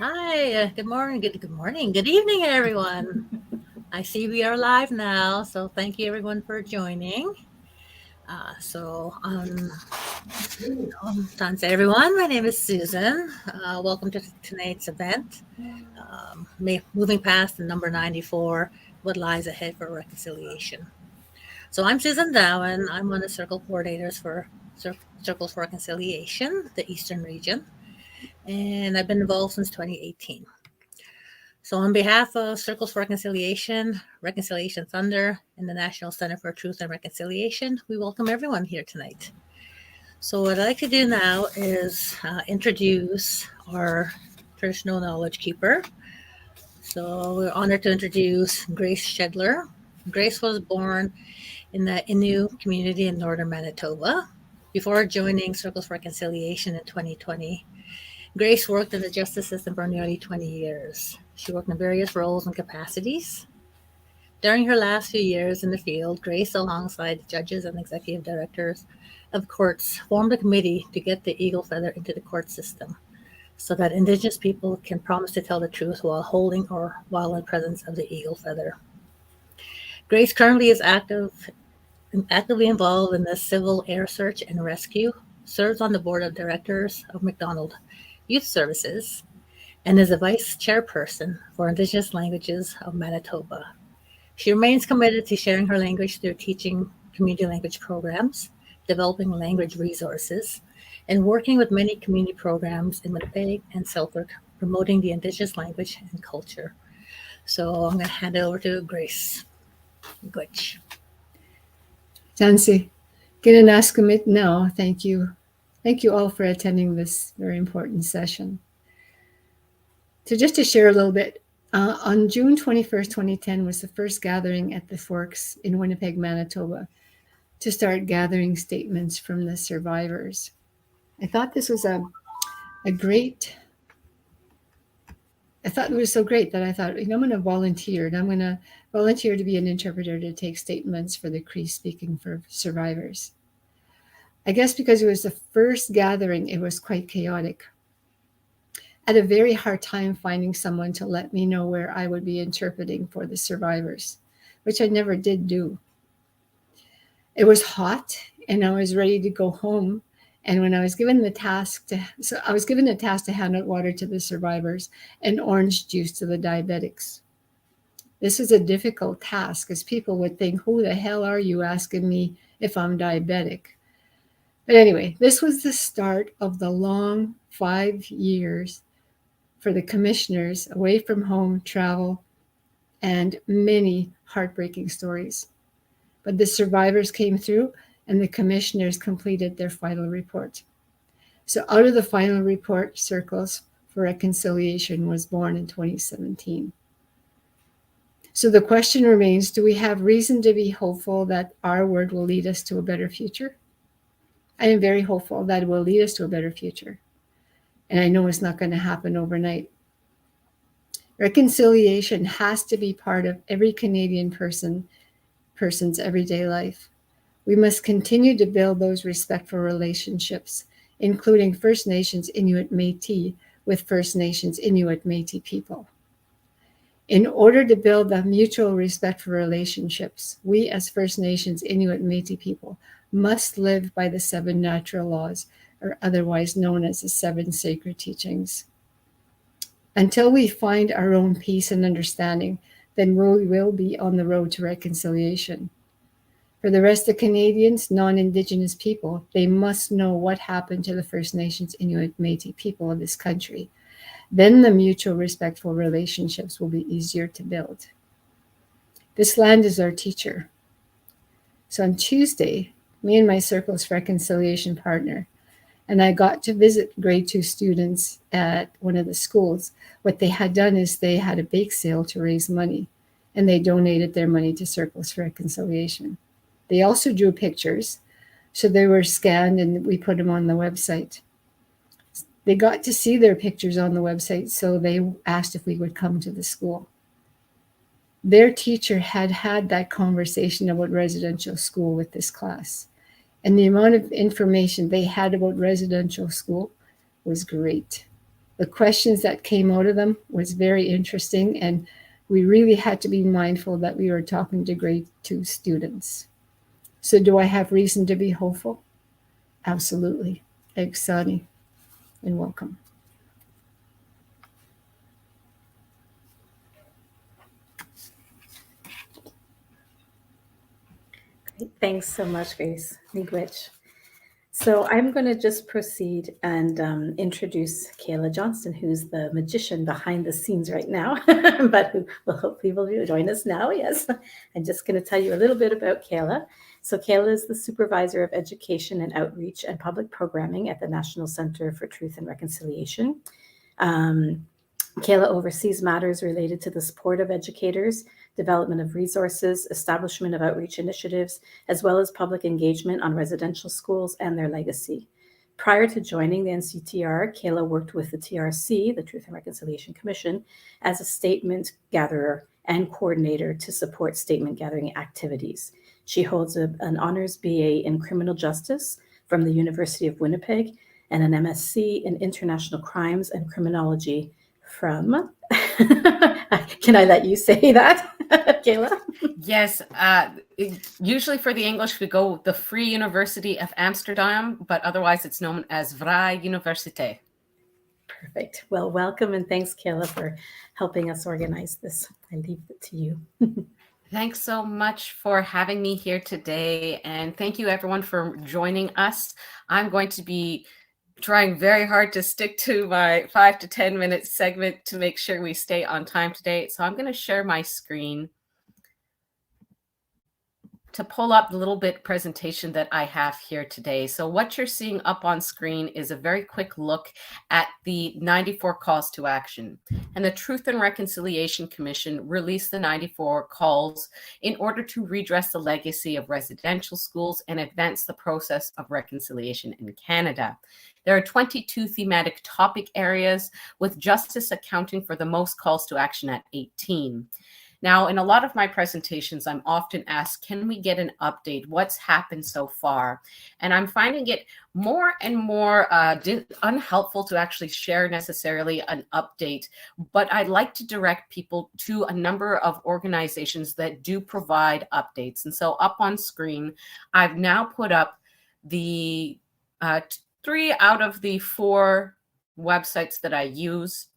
Hi, good morning, good morning, good evening, everyone. I see we are live now, so thank you everyone for joining. Thanks everyone. My name is Susan. Welcome to tonight's event. Moving past the number 94, what lies ahead for reconciliation. So I'm Susan Dowan. I'm one of the circle coordinators for Circles for Reconciliation, the Eastern region, and I've been involved since 2018. So, on behalf of Circles for Reconciliation, Reconciliation Thunder, and the National Center for Truth and Reconciliation, we welcome everyone here tonight. So, what I'd like to do now is introduce our traditional knowledge keeper. So, we're honored to introduce Grace Schedler. Grace was born in the Inuit community in northern Manitoba. Before joining Circles for Reconciliation in 2020, Grace worked in the justice system for nearly 20 years. She worked in various roles and capacities. During her last few years in the field, Grace, alongside judges and executive directors of courts, formed a committee to get the eagle feather into the court system so that Indigenous people can promise to tell the truth while holding or while in presence of the eagle feather. Grace currently is actively involved in the civil air search and rescue, serves on the board of directors of McDonald Youth Services, and is a vice chairperson for Indigenous Languages of Manitoba. She remains committed to sharing her language through teaching community language programs, developing language resources, and working with many community programs in Winnipeg and Selkirk, promoting the Indigenous language and culture. So I'm going to hand it over to Grace. Glitch. Tansi, Ginanaskamit now. Thank you. Thank you all for attending this very important session. So just to share a little bit, on June 21st, 2010 was the first gathering at the Forks in Winnipeg, Manitoba, to start gathering statements from the survivors. I thought this was a great, I thought it was so great that I thought, I'm going to volunteer, and I'm going to volunteer to be an interpreter to take statements for the Cree speaking for survivors. I guess because it was the first gathering, it was quite chaotic. I had a very hard time finding someone to let me know where I would be interpreting for the survivors, which I never did do. It was hot and I was ready to go home. And when I was given the task to hand out water to the survivors and orange juice to the diabetics. This was a difficult task as people would think, who the hell are you asking me if I'm diabetic? But anyway, this was the start of the long 5 years for the commissioners away from home, travel, and many heartbreaking stories. But the survivors came through and the commissioners completed their final report. So out of the final report, Circles for Reconciliation was born in 2017. So the question remains, do we have reason to be hopeful that our word will lead us to a better future? I am very hopeful that it will lead us to a better future. And I know it's not going to happen overnight. Reconciliation has to be part of every Canadian person's everyday life. We must continue to build those respectful relationships, including First Nations Inuit Métis with First Nations Inuit Métis people. In order to build the mutual respectful relationships, we as First Nations Inuit Métis people must live by the 7 natural laws, or otherwise known as the 7 sacred teachings. Until we find our own peace and understanding, then we will be on the road to reconciliation. For the rest of Canadians, non-Indigenous people, they must know what happened to the First Nations Inuit Métis people of this country. Then the mutual respectful relationships will be easier to build. This land is our teacher. So on Tuesday, me and my Circles for Reconciliation partner, and I got to visit grade 2 students at one of the schools. What they had done is they had a bake sale to raise money, and they donated their money to Circles for Reconciliation. They also drew pictures, so they were scanned and we put them on the website. They got to see their pictures on the website, so they asked if we would come to the school. Their teacher had had that conversation about residential school with this class. And the amount of information they had about residential school was great. The questions that came out of them was very interesting, and we really had to be mindful that we were talking to grade 2 students. So do I have reason to be hopeful? Absolutely. Exciting and welcome. Great. Thanks so much, Grace. Miigwech. So I'm going to just proceed and introduce Kaila Johnston, who's the magician behind the scenes right now, but who will hopefully will join us now. Yes, I'm just going to tell you a little bit about Kaila. So Kaila is the supervisor of education and outreach and public programming at the National Center for Truth and Reconciliation. Kaila oversees matters related to the support of educators, development of resources, establishment of outreach initiatives, as well as public engagement on residential schools and their legacy. Prior to joining the NCTR, Kaila worked with the TRC, the Truth and Reconciliation Commission, as a statement gatherer and coordinator to support statement gathering activities. She holds an honors BA in criminal justice from the University of Winnipeg and an MSc in international crimes and criminology from, can I let you say that, Kaila? Yes. Usually for the English, we go the Free University of Amsterdam, but otherwise it's known as Vrije Universiteit. Perfect. Well, welcome and thanks, Kaila, for helping us organize this. I leave it to you. Thanks so much for having me here today. And thank you everyone for joining us. I'm going to be trying very hard to stick to my 5 to 10 minute segment to make sure we stay on time today. So I'm going to share my screen to pull up the little bit presentation that I have here today. So what you're seeing up on screen is a very quick look at the 94 calls to action. And the Truth and Reconciliation Commission released the 94 calls in order to redress the legacy of residential schools and advance the process of reconciliation in Canada. There are 22 thematic topic areas, with justice accounting for the most calls to action at 18. Now, in a lot of my presentations, I'm often asked, can we get an update? What's happened so far? And I'm finding it more and more unhelpful to actually share necessarily an update, but I'd like to direct people to a number of organizations that do provide updates. And so up on screen, I've now put up the 3 out of the 4 websites that I use,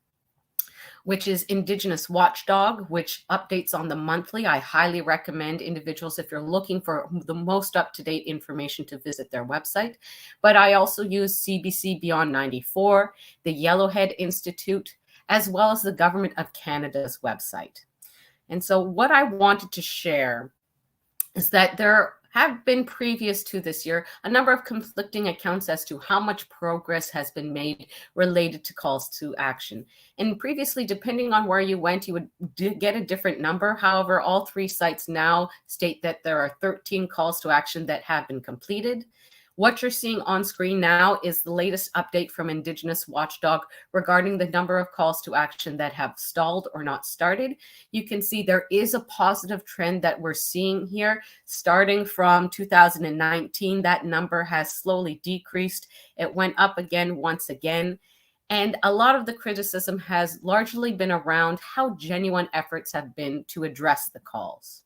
which is Indigenous Watchdog, which updates on the monthly. I highly recommend individuals, if you're looking for the most up-to-date information, to visit their website. But I also use CBC Beyond 94, the Yellowhead Institute, as well as the Government of Canada's website. And so what I wanted to share is that there have been, previous to this year, a number of conflicting accounts as to how much progress has been made related to calls to action. And previously, depending on where you went, you would get a different number. However, all 3 sites now state that there are 13 calls to action that have been completed. What you're seeing on screen now is the latest update from Indigenous Watchdog regarding the number of calls to action that have stalled or not started. You can see there is a positive trend that we're seeing here. Starting from 2019, that number has slowly decreased. It went up again once again. And a lot of the criticism has largely been around how genuine efforts have been to address the calls.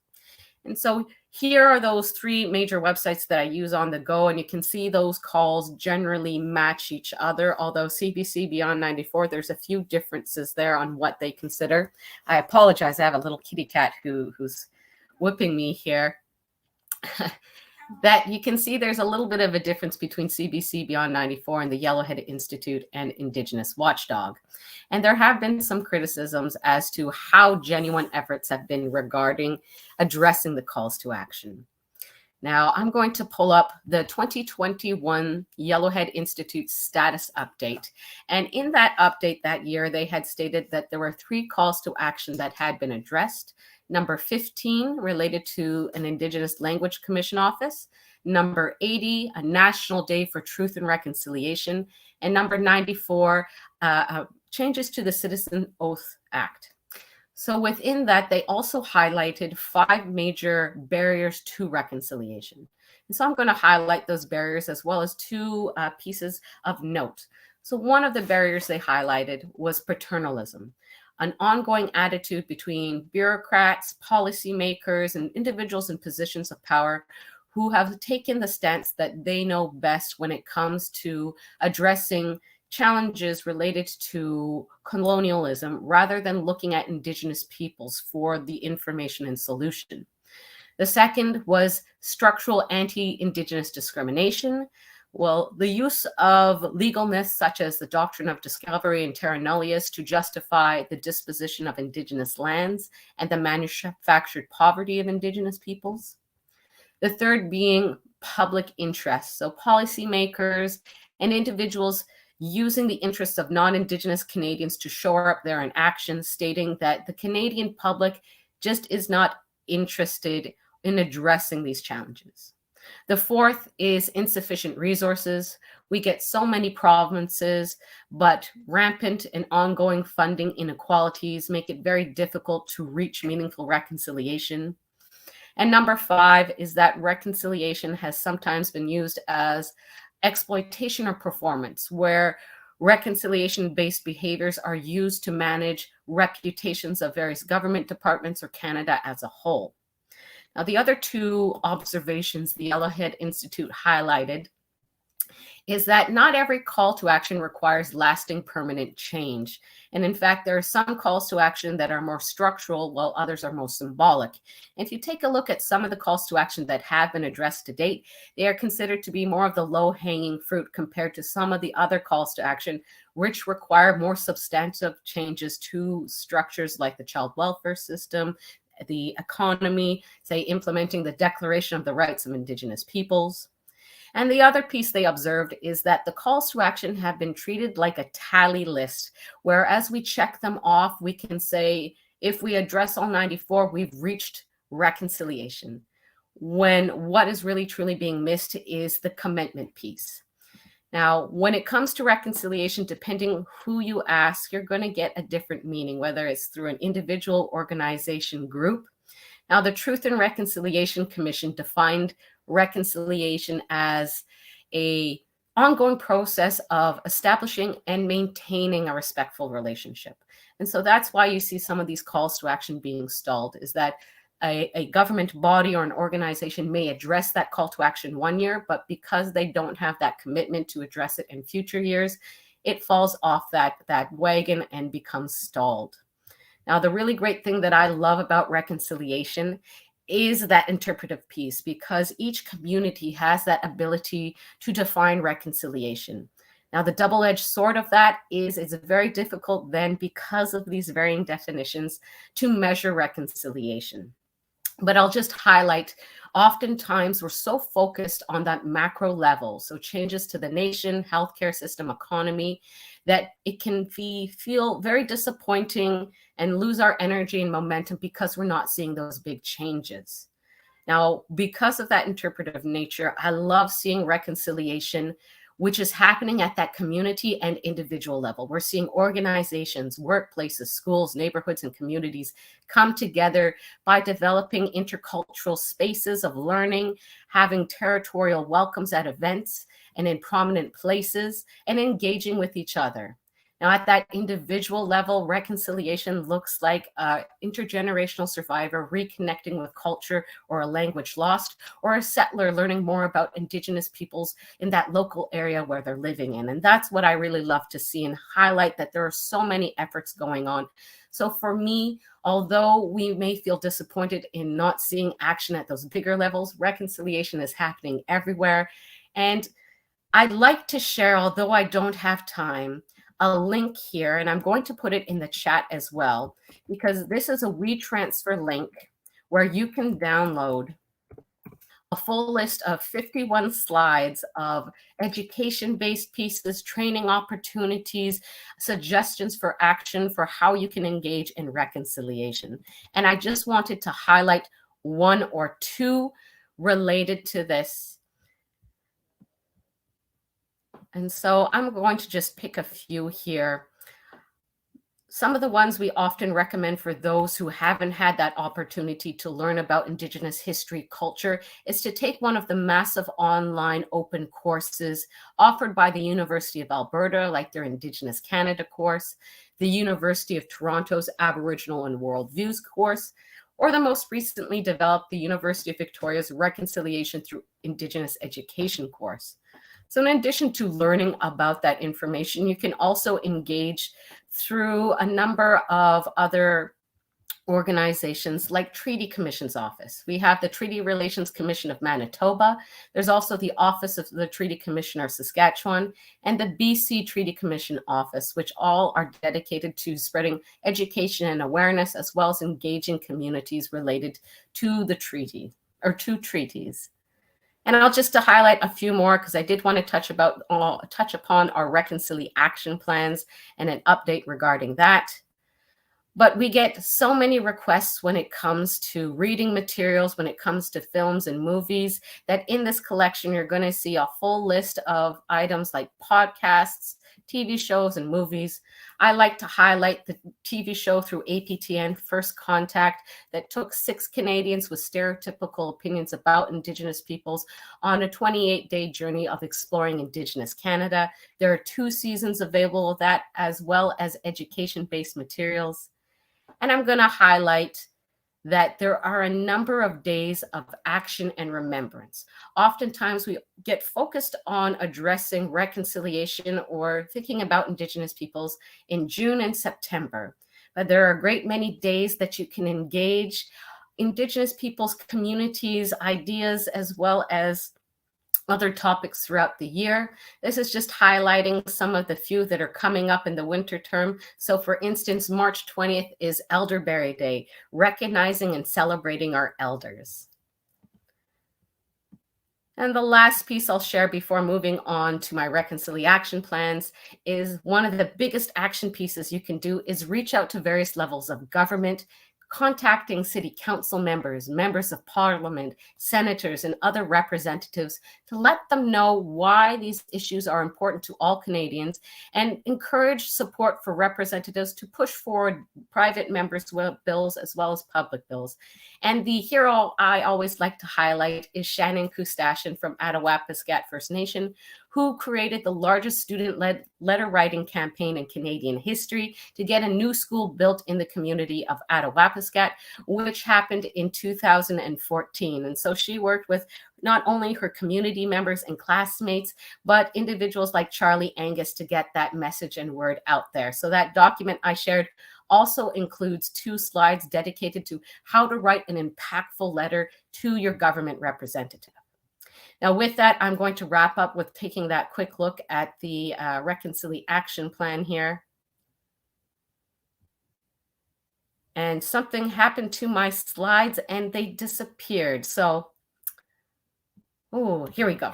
And so here are those 3 major websites that I use on the go, and you can see those calls generally match each other, although CBC Beyond 94, there's a few differences there on what they consider. I apologize, I have a little kitty cat who's whipping me here. That you can see there's a little bit of a difference between CBC Beyond 94 and the Yellowhead Institute and Indigenous Watchdog. And there have been some criticisms as to how genuine efforts have been regarding addressing the calls to action. Now, I'm going to pull up the 2021 Yellowhead Institute status update. And in that update that year, they had stated that there were 3 calls to action that had been addressed. Number 15, related to an Indigenous Language Commission office. Number 80, a National Day for Truth and Reconciliation. And number 94, changes to the Citizen Oath Act. So within that, they also highlighted 5 major barriers to reconciliation. And so I'm going to highlight those barriers as well as 2 pieces of note. So one of the barriers they highlighted was paternalism, an ongoing attitude between bureaucrats, policymakers, and individuals in positions of power who have taken the stance that they know best when it comes to addressing challenges related to colonialism rather than looking at Indigenous peoples for the information and solution. The second was structural anti-Indigenous discrimination. Well, the use of legal myths such as the doctrine of discovery and terra nullius to justify the disposition of Indigenous lands and the manufactured poverty of Indigenous peoples. The third being public interest. So policymakers and individuals using the interests of non-Indigenous Canadians to shore up their actions, stating that the Canadian public just is not interested in addressing these challenges. The fourth is insufficient resources. We get so many provinces, but rampant and ongoing funding inequalities make it very difficult to reach meaningful reconciliation. And number five is that reconciliation has sometimes been used as exploitation or performance, where reconciliation-based behaviors are used to manage reputations of various government departments or Canada as a whole. Now, the other two observations the Yellowhead Institute highlighted is that not every call to action requires lasting permanent change. And in fact, there are some calls to action that are more structural while others are more symbolic. And if you take a look at some of the calls to action that have been addressed to date, they are considered to be more of the low-hanging fruit compared to some of the other calls to action, which require more substantive changes to structures like the child welfare system, the economy, say implementing the Declaration of the Rights of Indigenous Peoples. And the other piece they observed is that the calls to action have been treated like a tally list, where as we check them off, we can say, if we address all 94, we've reached reconciliation. When what is really truly being missed is the commitment piece. Now, when it comes to reconciliation, depending who you ask, you're going to get a different meaning, whether it's through an individual, organization, group. Now, the Truth and Reconciliation Commission defined reconciliation as an ongoing process of establishing and maintaining a respectful relationship. And so that's why you see some of these calls to action being stalled, is that a government body or an organization may address that call to action one year, but because they don't have that commitment to address it in future years, it falls off that wagon and becomes stalled. Now, the really great thing that I love about reconciliation is that interpretive piece, because each community has that ability to define reconciliation. Now, the double-edged sword of that is it's very difficult then, because of these varying definitions, to measure reconciliation. But I'll just highlight, oftentimes we're so focused on that macro level, so changes to the nation, healthcare system, economy, that it can feel very disappointing and lose our energy and momentum because we're not seeing those big changes. Now, because of that interpretive nature, I love seeing reconciliation, which is happening at that community and individual level. We're seeing organizations, workplaces, schools, neighborhoods, and communities come together by developing intercultural spaces of learning, having territorial welcomes at events and in prominent places, and engaging with each other. Now, at that individual level, reconciliation looks like an intergenerational survivor reconnecting with culture or a language lost, or a settler learning more about Indigenous peoples in that local area where they're living in. And that's what I really love to see and highlight, that there are so many efforts going on. So for me, although we may feel disappointed in not seeing action at those bigger levels, reconciliation is happening everywhere. And I'd like to share, although I don't have time, a link here, and I'm going to put it in the chat as well, because this is a WeTransfer link where you can download a full list of 51 slides of education-based pieces, training opportunities, suggestions for action for how you can engage in reconciliation. And I just wanted to highlight one or two related to this. And so I'm going to just pick a few here. some of the ones we often recommend for those who haven't had that opportunity to learn about Indigenous history, culture, is to take one of the massive online open courses offered by the University of Alberta, like their Indigenous Canada course, the University of Toronto's Aboriginal and World Views course, or the most recently developed, the University of Victoria's Reconciliation Through Indigenous Education course. So in addition to learning about that information, you can also engage through a number of other organizations like Treaty Commission's Office. We have the Treaty Relations Commission of Manitoba. There's also the Office of the Treaty Commissioner of Saskatchewan and the BC Treaty Commission Office, which all are dedicated to spreading education and awareness, as well as engaging communities related to the treaty or to treaties. And I'll just to highlight a few more, because I did want to touch upon our reconciliation action plans and an update regarding that. But we get so many requests when it comes to reading materials, when it comes to films and movies, that in this collection, you're going to see a full list of items like podcasts, TV shows, and movies. I like to highlight the TV show through APTN, First Contact, that took 6 Canadians with stereotypical opinions about Indigenous peoples on a 28-day journey of exploring Indigenous Canada. There are 2 seasons available of that, as well as education-based materials. And I'm going to highlight that there are a number of days of action and remembrance. Oftentimes we get focused on addressing reconciliation or thinking about Indigenous peoples in June and September, but there are a great many days that you can engage Indigenous peoples, communities, ideas, as well as other topics throughout the year. This is just highlighting some of the few that are coming up in the winter term. So for instance, March 20th is Elderberry Day, recognizing and celebrating our elders. And the last piece I'll share before moving on to my reconciliation action plans is one of the biggest action pieces you can do is reach out to various levels of government, contacting city council members, members of parliament, senators, and other representatives to let them know why these issues are important to all Canadians and encourage support for representatives to push forward private members' bills as well as public bills. And the hero I always like to highlight is Shannon Kustashian from Attawapiskat First Nation, who created the largest student-led letter writing campaign in Canadian history to get a new school built in the community of Attawapiskat, which happened in 2014. And so she worked with not only her community members and classmates, but individuals like Charlie Angus to get that message and word out there. So that document I shared also includes 2 slides dedicated to how to write an impactful letter to your government representative. Now, with that, I'm going to wrap up with taking that quick look at the reconciliation action plan here. And something happened to my slides and they disappeared. So, oh, here we go.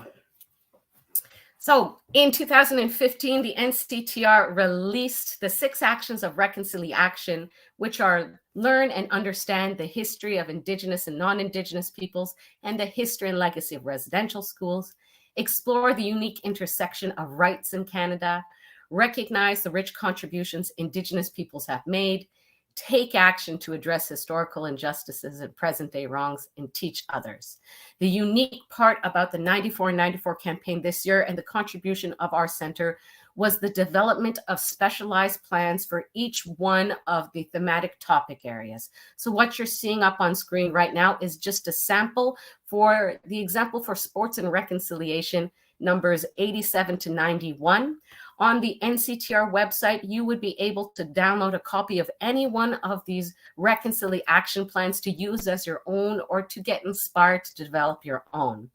So in 2015, the NCTR released the 6 actions of reconciliation action, which are learn and understand the history of Indigenous and non-Indigenous peoples and the history and legacy of residential schools, explore the unique intersection of rights in Canada, recognize the rich contributions Indigenous peoples have made, take action to address historical injustices and present-day wrongs, and teach others. The unique part about the 94-94 campaign this year and the contribution of our center was the development of specialized plans for each one of the thematic topic areas. So what you're seeing up on screen right now is just a sample for the example for sports and reconciliation, numbers 87 to 91. On the NCTR website, you would be able to download a copy of any one of these reconciliation action plans to use as your own or to get inspired to develop your own.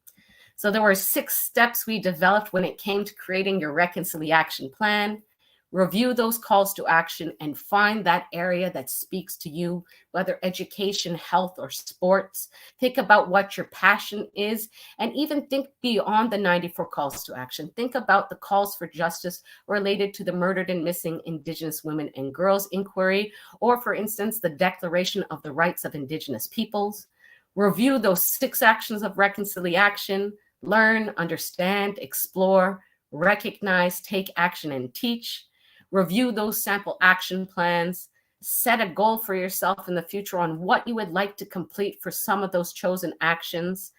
So there were 6 steps we developed when it came to creating your reconciliation action plan. Review those calls to action and find that area that speaks to you, whether education, health, or sports. Think about what your passion is, and even think beyond the 94 calls to action. Think about the calls for justice related to the murdered and missing Indigenous women and girls inquiry, or for instance, the Declaration of the Rights of Indigenous Peoples. Review those 6 actions of reconciliation action. Learn, understand, explore, recognize, take action, and teach. review those sample action plans, set a goal for yourself in the future on what you would like to complete for some of those chosen actions,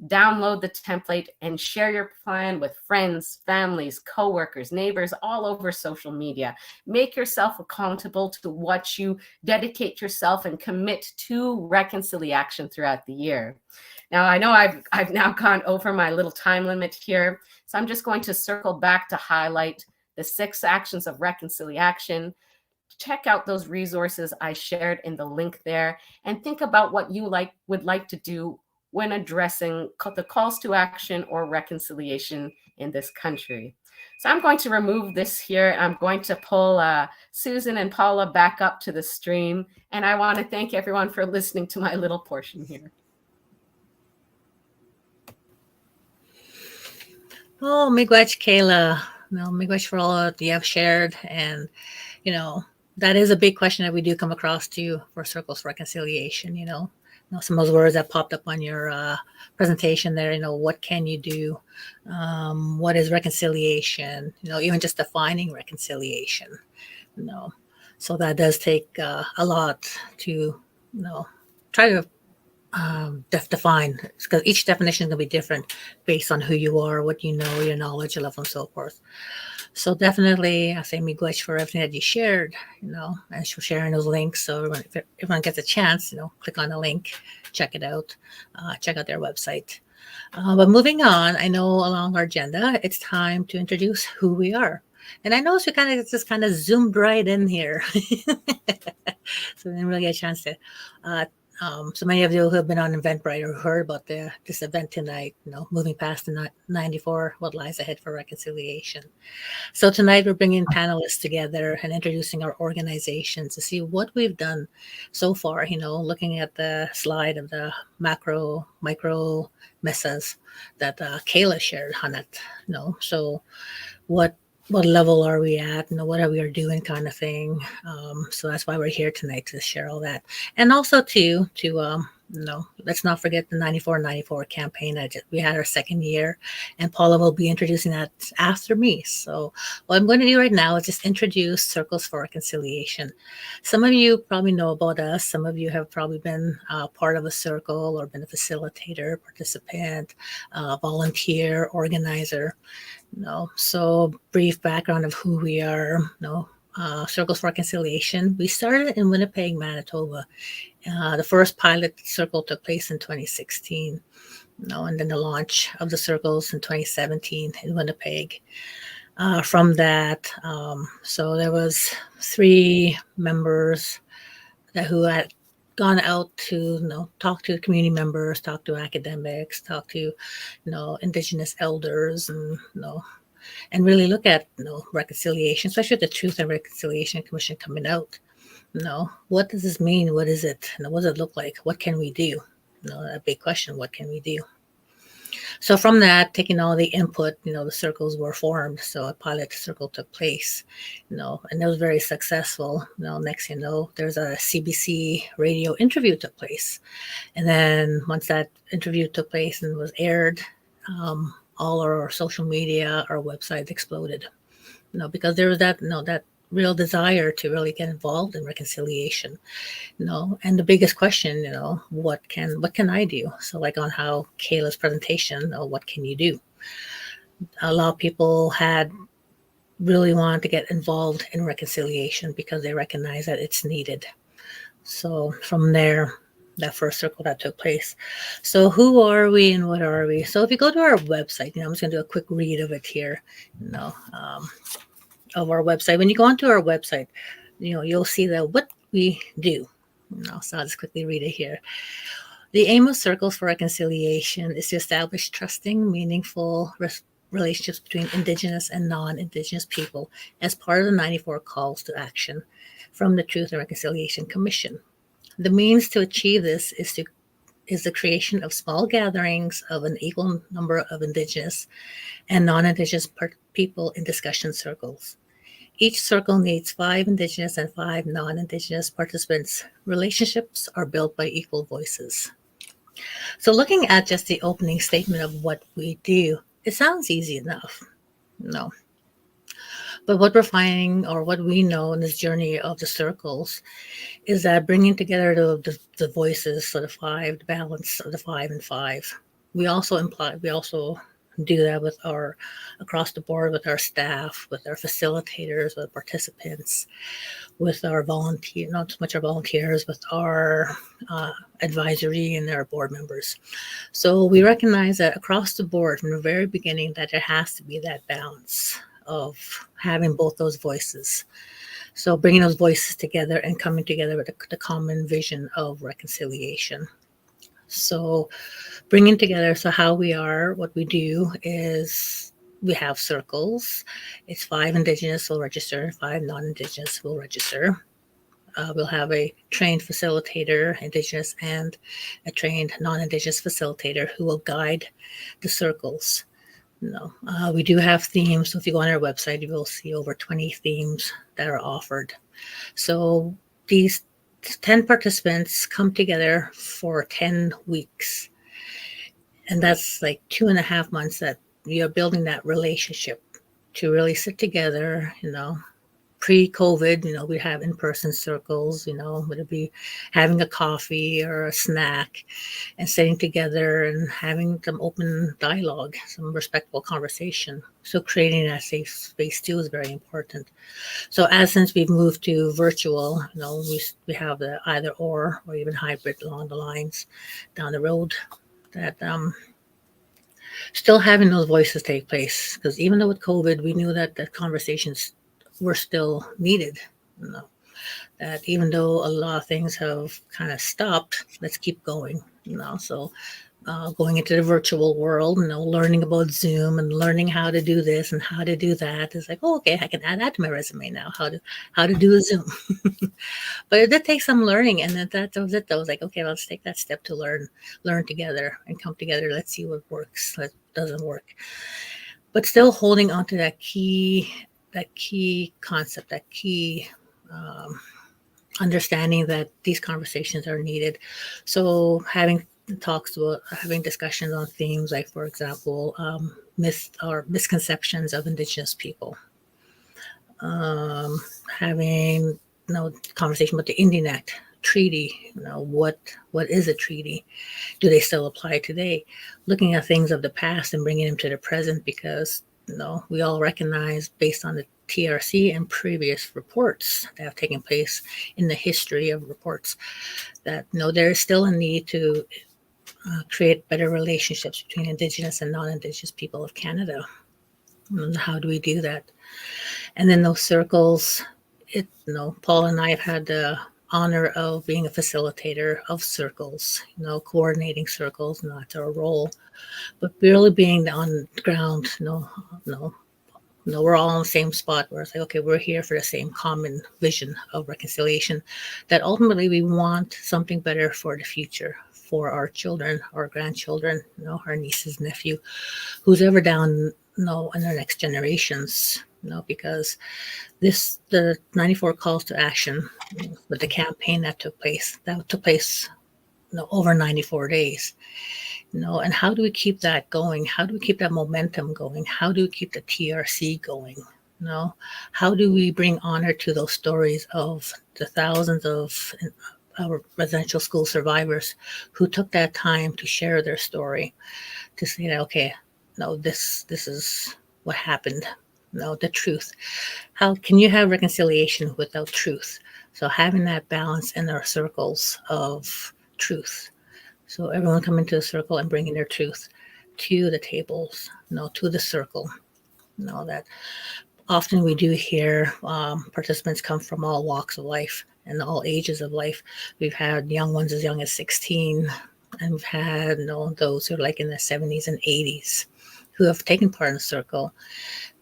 download the template and share your plan with friends, families, coworkers, neighbors, all over social media. Make yourself accountable to what you dedicate yourself and commit to reconciliation throughout the year. Now, I know I've now gone over my little time limit here, so I'm just going to circle back to highlight the 6 actions of reconciliation. Check out those resources I shared in the link there, and think about what you would like to do when addressing the calls to action or reconciliation in this country. So I'm going to remove this here. I'm going to pull Suzanne and Paula back up to the stream. And I want to thank everyone for listening to my little portion here. Oh, miigwech, Kaila. No, miigwech for all that you have shared. And, that is a big question that we do come across too for Circles for Reconciliation, some of those words that popped up on your presentation there, what can you do? What is reconciliation? Even just defining reconciliation, so that does take a lot to, try to define, because each definition is going to be different based on who you are, what you know, your knowledge, your level, and so forth. So definitely, I say miigwech for everything that you shared, and for sharing those links. So if everyone gets a chance, click on the link, check it out, check out their website. But moving on, I know along our agenda, it's time to introduce who we are. And I noticed we just zoomed right in here. So we didn't really get a chance to so many of you who have been on Eventbrite or heard about this event tonight, moving past the 94, what lies ahead for reconciliation. So tonight we're bringing panelists together and introducing our organizations to see what we've done so far, looking at the slide of the micro mesas that Kaila shared on it, so what level are we at? What are we doing, kind of thing. So that's why we're here tonight, to share all that, and also to let's not forget the 94 campaign. We had our 2nd year, and Paula will be introducing that after me. So what I'm going to do right now is just introduce Circles for Reconciliation. Some of you probably know about us. Some of you have probably been part of a circle or been a facilitator, participant, volunteer, organizer. So brief background of who we are. Circles for Reconciliation. We started in Winnipeg, Manitoba. The first pilot circle took place in 2016, and then the launch of the circles in 2017 in Winnipeg. From that, so there was 3 members who had gone out to talk to community members, talk to academics, talk to Indigenous elders, and really look at reconciliation, especially with the Truth and Reconciliation Commission coming out. What does this mean? What is it? What does it look like? What can we do? A big question. What can we do? So from that, taking all the input, the circles were formed. So a pilot circle took place, and it was very successful. Next there's a CBC radio interview took place. And then once that interview took place and was aired, all our social media, our website exploded, because there was that real desire to really get involved in reconciliation, and the biggest question, what can I do? So like on how Kaila's presentation, what can you do? A lot of people had really wanted to get involved in reconciliation because they recognize that it's needed. So from there, that first circle that took place. So who are we and what are we? So if you go to our website, I'm just going to do a quick read of it here, of our website. When you go onto our website, you'll see that what we do. So I'll just quickly read it here. The aim of Circles for Reconciliation is to establish trusting, meaningful relationships between Indigenous and non-Indigenous people as part of the 94 calls to action from the Truth and Reconciliation Commission. The means to achieve this is the creation of small gatherings of an equal number of Indigenous and non-Indigenous people in discussion circles. Each circle needs 5 Indigenous and 5 non-Indigenous participants. Relationships are built by equal voices. So looking at just the opening statement of what we do, it sounds easy enough. But what we're finding, or what we know in this journey of the circles, is that bringing together the voices, so the balance of the 5 and 5. We also do that with our across the board with our staff, with our facilitators, with participants, with our not so much our volunteers, with our advisory and our board members. So we recognize that across the board from the very beginning that there has to be that balance of having both those voices. So bringing those voices together and coming together with the common vision of reconciliation. So bringing together, so how we are, what we do is we have circles. It's 5 Indigenous will register, 5 non-Indigenous will register. We'll have a trained facilitator, Indigenous, and a trained non-Indigenous facilitator who will guide the circles. We do have themes. So if you go on our website, you will see over 20 themes that are offered. So these 10 participants come together for 10 weeks. And that's like 2.5 months that you're building that relationship to really sit together, pre-COVID, we have in-person circles, would it be having a coffee or a snack and sitting together and having some open dialogue, some respectful conversation. So creating that safe space too is very important. So since we've moved to virtual, we have the either or even hybrid along the lines down the road that still having those voices take place. Because even though with COVID, we knew that the conversations were still needed. That even though a lot of things have kind of stopped, let's keep going. So going into the virtual world, learning about Zoom and learning how to do this and how to do that is like, oh, okay, I can add that to my resume now. How to do a Zoom. But it did take some learning, and then that was it. I was like, okay, let's take that step to learn together and come together. Let's see what works, what doesn't work. But still holding on to that key concept, that key understanding that these conversations are needed. So having discussions on themes like, for example, misconceptions of Indigenous people. Having conversation about the Indian Act treaty. What is a treaty? Do they still apply today? Looking at things of the past and bringing them to the present, because we all recognize, based on the TRC and previous reports that have taken place in the history of reports, that there is still a need to create better relationships between Indigenous and non-Indigenous people of Canada. And how do we do that? And then those circles, Paula and I have had the honor of being a facilitator of circles, coordinating circles, and that's our role. But really being on the ground, we're all on the same spot where it's like, okay, we're here for the same common vision of reconciliation, that ultimately we want something better for the future, for our children, our grandchildren, our nieces, nephew, who's ever down, in their next generations, because the 94 calls to action, with the campaign that took place over 94 days. And how do we keep that going? How do we keep that momentum going? How do we keep the TRC going? How do we bring honor to those stories of the thousands of our residential school survivors who took that time to share their story, to say that, okay, this is what happened, the truth. How can you have reconciliation without truth? So having that balance in our circles of truth. So everyone come into the circle and bringing their truth to the tables, to the circle. That often we do hear participants come from all walks of life and all ages of life. We've had young ones as young as 16, and we've had those who are like in their 70s and 80s who have taken part in the circle.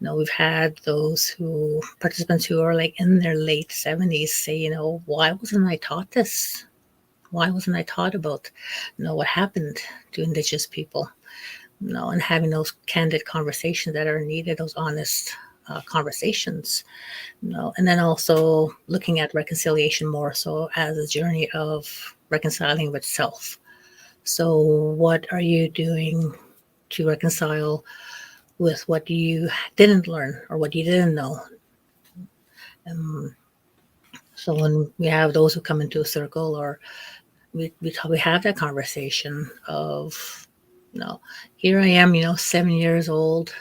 We've had participants who are like in their late 70s say, why wasn't I taught this? Why wasn't I taught about, what happened to Indigenous people? And having those candid conversations that are needed, those honest conversations. And then also looking at reconciliation more so as a journey of reconciling with self. So what are you doing to reconcile with what you didn't learn or what you didn't know So when we have those who come into a circle, or we have that conversation of, here I am, 7 years old,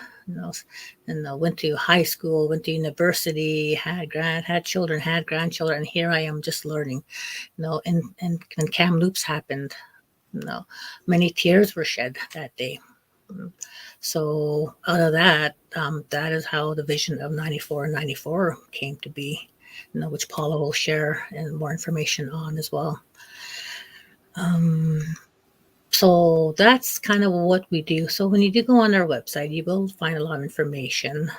and went to high school, went to university, had children, had grandchildren, and here I am just learning, and when Kamloops happened, many tears were shed that day. So out of that, that is how the vision of 94 and 94 came to be, which Paula will share and more information on as well. So that's kind of what we do. So when you do go on our website, you will find a lot of information.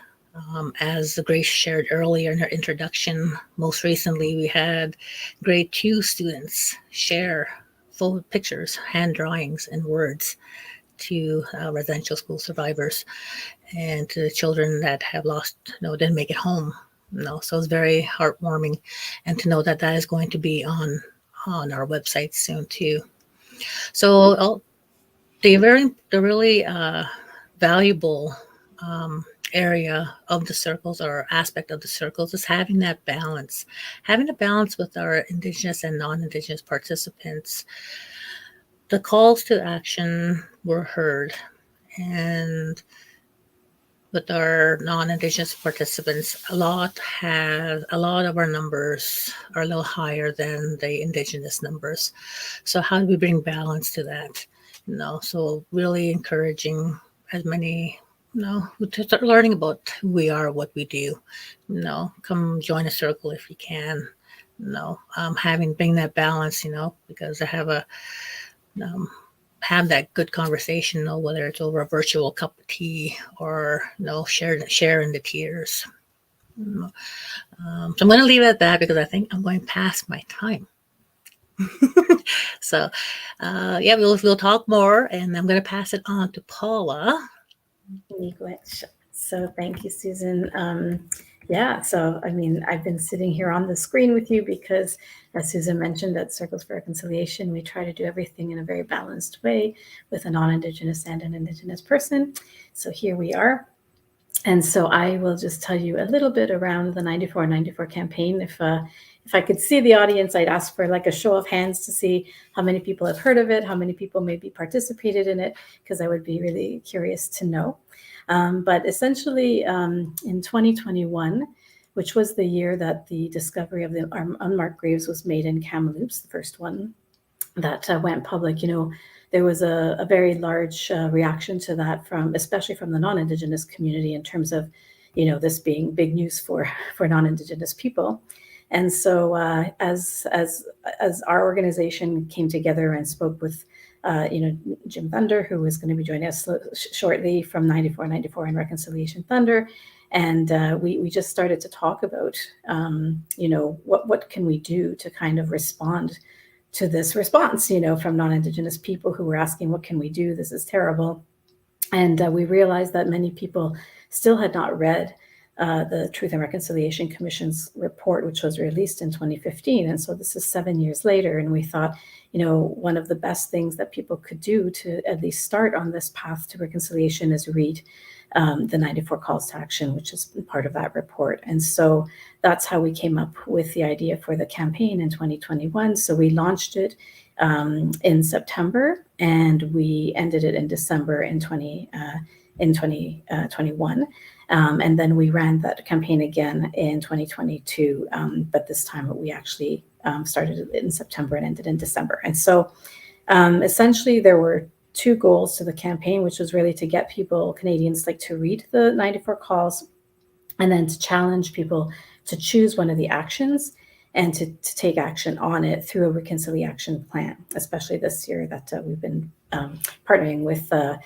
As Grace shared earlier in her introduction, most recently we had grade 2 students share full pictures, hand drawings, and words to residential school survivors and to the children that have lost, didn't make it home. So it's very heartwarming, and to know that that is going to be on our website soon too. So the really valuable area of the circles, or aspect of the circles, is having a balance with our Indigenous and non-Indigenous participants. The calls to action were heard, and with our non-Indigenous participants, a lot of our numbers are a little higher than the Indigenous numbers. So how do we bring balance to that? So really encouraging as many, to start learning about who we are, what we do. Come join a circle if you can. Bring that balance, because I have that good conversation, whether it's over a virtual cup of tea or sharing the tears. So I'm going to leave it at that, because I think I'm going past my time. So we'll talk more, and I'm going to pass it on to Paula. So thank you, Susan. So I've been sitting here on the screen with you because, as Susan mentioned, at Circles for Reconciliation, we try to do everything in a very balanced way with a non-Indigenous and an Indigenous person. So here we are. And so I will just tell you a little bit around the 94 campaign. If I could see the audience, I'd ask for like a show of hands to see how many people have heard of it, how many people maybe participated in it, because I would be really curious to know. But essentially, in 2021, which was the year that the discovery of the unmarked graves was made in Kamloops, the first one that went public, there was a very large reaction to that, especially from the non-Indigenous community, in terms of, this being big news for non-Indigenous people. And so as our organization came together and spoke with Jim Thunder, who was going to be joining us shortly from 94 and Reconciliation Thunder, and we just started to talk about what can we do to kind of respond to this response, from non-Indigenous people who were asking, what can we do? This is terrible. And we realized that many people still had not read the Truth and Reconciliation Commission's report, which was released in 2015. And so this is 7 years later. And we thought, one of the best things that people could do to at least start on this path to reconciliation is read the 94 calls to action, which is part of that report. And so that's how we came up with the idea for the campaign in 2021. So we launched it in September, and we ended it in December in 2021. And then we ran that campaign again in 2022, but this time we actually started it in September and ended in December. And so essentially there were two goals to the campaign, which was really to get Canadians to read the 94 calls, and then to challenge people to choose one of the actions and to take action on it through a reconciliation plan, especially this year that we've been partnering with the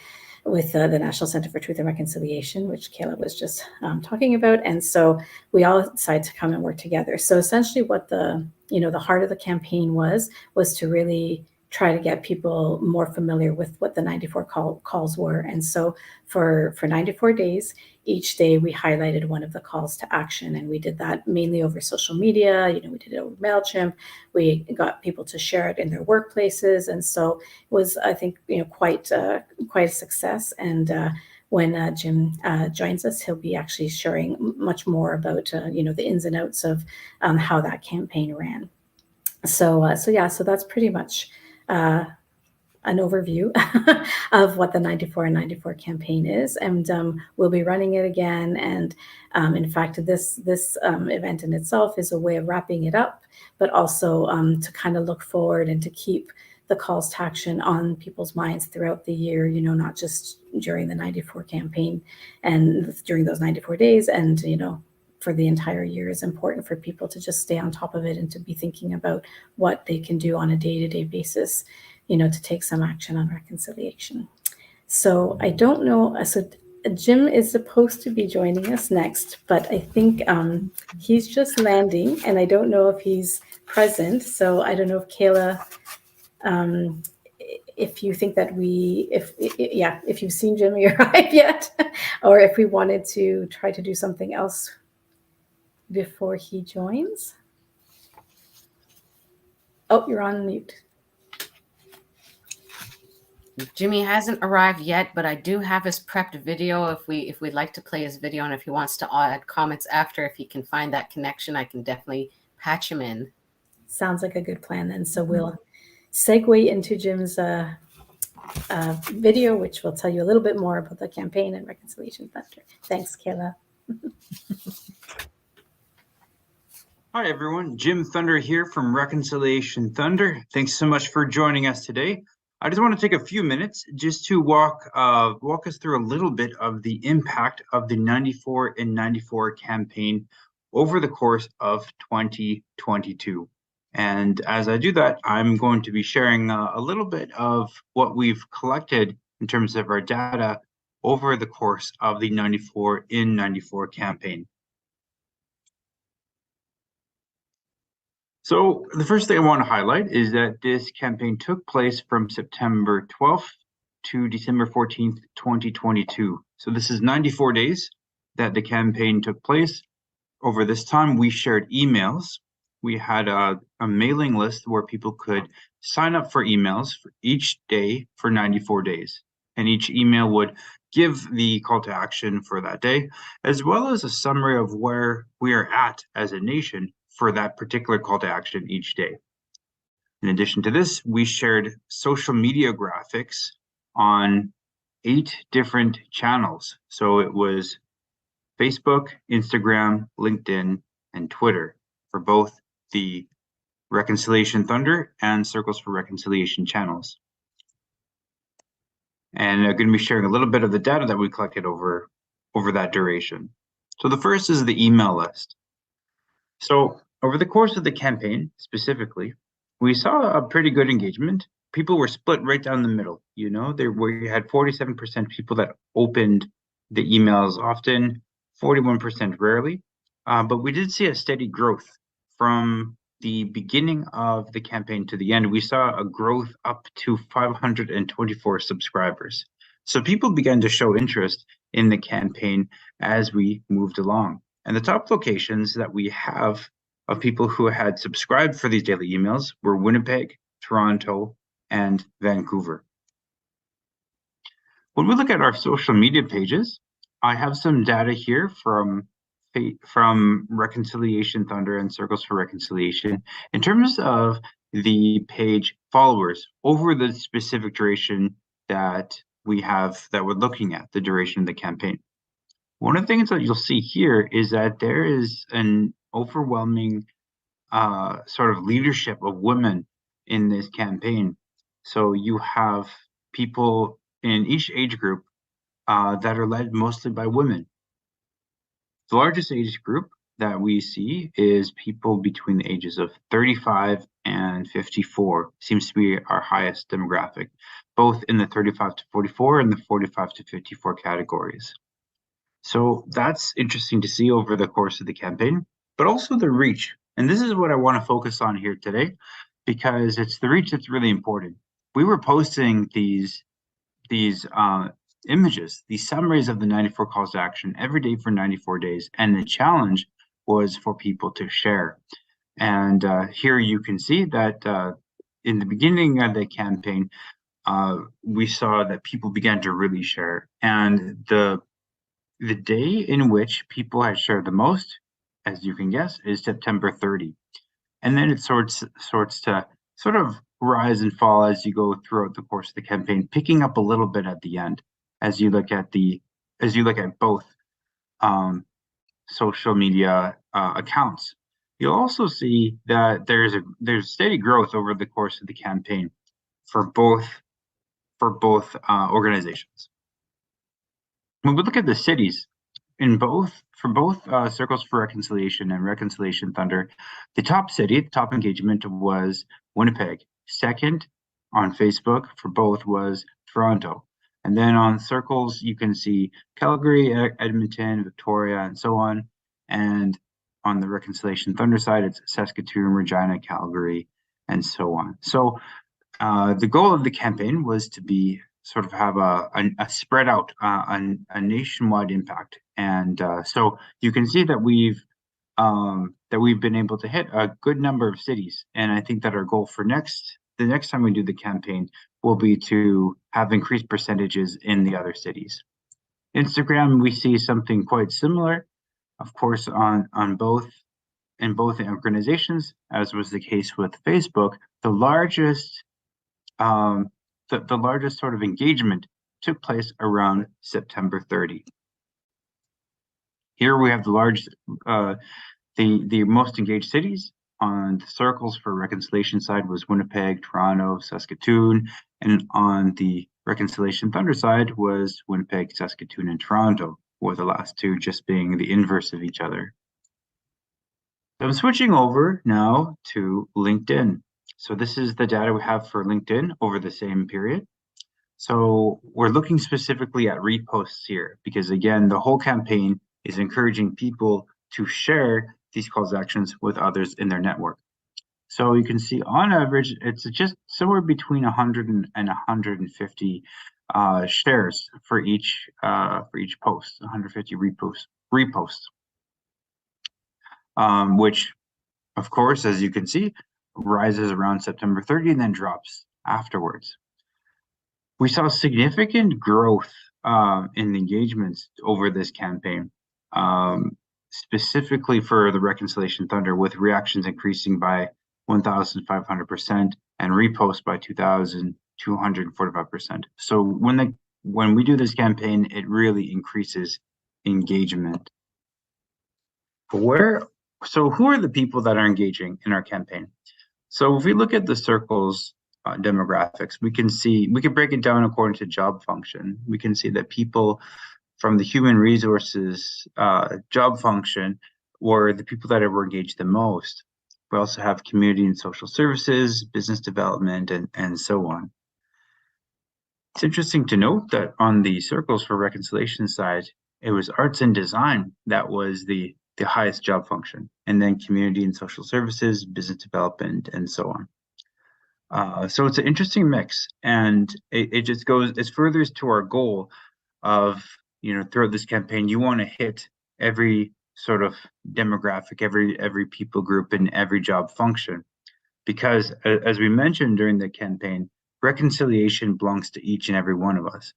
National Center for Truth and Reconciliation, which Kaila was just talking about. And so we all decided to come and work together. So essentially what the heart of the campaign was to really try to get people more familiar with what the 94 calls were. And so for 94 days, each day we highlighted one of the calls to action. And we did that mainly over social media. We did it over MailChimp. We got people to share it in their workplaces. And so it was, I think, quite a success. And when Jim joins us, he'll be actually sharing much more about the ins and outs of how that campaign ran. So that's pretty much an overview of what the 94 and 94 campaign is, and we'll be running it again. And in fact, this event in itself is a way of wrapping it up, but also to kind of look forward and to keep the calls to action on people's minds throughout the year, not just during the 94 campaign and during those 94 days, and for the entire year is important for people to just stay on top of it and to be thinking about what they can do on a day-to-day basis, to take some action on reconciliation. So I don't know, so Jim is supposed to be joining us next, but I think he's just landing and I don't know if he's present. So I don't know if Kaila, if you think that if you've seen Jim arrive yet, or if we wanted to try to do something else before he joins. Oh, you're on mute. Jimmy hasn't arrived yet, but I do have his prepped video if we'd like to play his video, and if he wants to add comments after, if he can find that connection, I can definitely patch him in. Sounds like a good plan then. So we'll segue into Jim's video, which will tell you a little bit more about the campaign and Reconciliation Thunder. Thanks, Kaila. Hi, everyone. Jim Thunder here from Reconciliation Thunder. Thanks so much for joining us today. I just want to take a few minutes just to walk us through a little bit of the impact of the 94 and 94 campaign over the course of 2022. And as I do that, I'm going to be sharing a little bit of what we've collected in terms of our data over the course of the 94 in 94 campaign. So the first thing I want to highlight is that this campaign took place from September 12th to December 14th, 2022. So this is 94 days that the campaign took place. Over this time, we shared emails. We had a mailing list where people could sign up for emails for each day for 94 days. And each email would give the call to action for that day, as well as a summary of where we are at as a nation for that particular call to action each day. In addition to this, we shared social media graphics on 8 different channels. So it was Facebook, Instagram, LinkedIn, and Twitter for both the Reconciliation Thunder and Circles for Reconciliation channels. And I'm going to be sharing a little bit of the data that we collected over that duration. So the first is the email list. So over the course of the campaign, specifically, we saw a pretty good engagement. People were split right down the middle. We had 47% people that opened the emails often, 41% rarely. But we did see a steady growth from the beginning of the campaign to the end. We saw a growth up to 524 subscribers. So people began to show interest in the campaign as we moved along. And the top locations that we have of people who had subscribed for these daily emails were Winnipeg, Toronto, and Vancouver. When we look at our social media pages, I have some data here from Reconciliation Thunder and Circles for Reconciliation in terms of the page followers over the specific duration that we have, that we're looking at, the duration of the campaign. One of the things that you'll see here is that there is an overwhelming sort of leadership of women in this campaign. So you have people in each age group that are led mostly by women. The largest age group that we see is people between the ages of 35 and 54, seems to be our highest demographic, both in the 35 to 44 and the 45 to 54 categories. So that's interesting to see over the course of the campaign, but also the reach. And this is what I want to focus on here today, because it's the reach that's really important. We were posting these images, these summaries of the 94 calls to action every day for 94 days. And the challenge was for people to share. And here you can see that in the beginning of the campaign, we saw that people began to really share. And the day in which people had shared the most, as you can guess, is September 30. And then it sorts to sort of rise and fall as you go throughout the course of the campaign, picking up a little bit at the end as you look at both social media accounts. You'll also see that there's steady growth over the course of the campaign for both organizations. When we look at the cities, for both Circles for Reconciliation and Reconciliation Thunder, the top engagement was Winnipeg. Second on Facebook for both was Toronto. And then on Circles, you can see Calgary, Edmonton, Victoria, and so on. And on the Reconciliation Thunder side, it's Saskatoon, Regina, Calgary, and so on. So the goal of the campaign was to have a spread out, a nationwide impact. And so you can see that we've been able to hit a good number of cities. And I think that our goal for the next time we do the campaign will be to have increased percentages in the other cities. Instagram, we see something quite similar, of course, in both organizations, as was the case with Facebook. The largest sort of engagement took place around September 30. Here we have the most engaged cities. On the Circles for Reconciliation side was Winnipeg, Toronto, Saskatoon, and on the Reconciliation Thunder side was Winnipeg, Saskatoon, and Toronto, with the last two just being the inverse of each other. So I'm switching over now to LinkedIn. So this is the data we have for LinkedIn over the same period. So we're looking specifically at reposts here, because again, the whole campaign is encouraging people to share these calls to actions with others in their network. So you can see on average, it's just somewhere between 100 and 150 shares for each post, 150 reposts, which of course, as you can see, rises around September 30 and then drops afterwards. We saw significant growth in the engagements over this campaign, specifically for the Reconciliation Thunder, with reactions increasing by 1,500% and reposts by 2,245%. So when we do this campaign, it really increases engagement. So who are the people that are engaging in our campaign? So if we look at the Circles demographics, we can break it down according to job function. We can see that people from the human resources job function were the people that were engaged the most. We also have community and social services, business development, and so on. It's interesting to note that on the Circles for Reconciliation side, it was arts and design that was the highest job function, and then community and social services, business development, and so on. So it's an interesting mix, and it just furthers to our goal of, throughout this campaign, you want to hit every sort of demographic, every people group, and every job function, because as we mentioned during the campaign, reconciliation belongs to each and every one of us.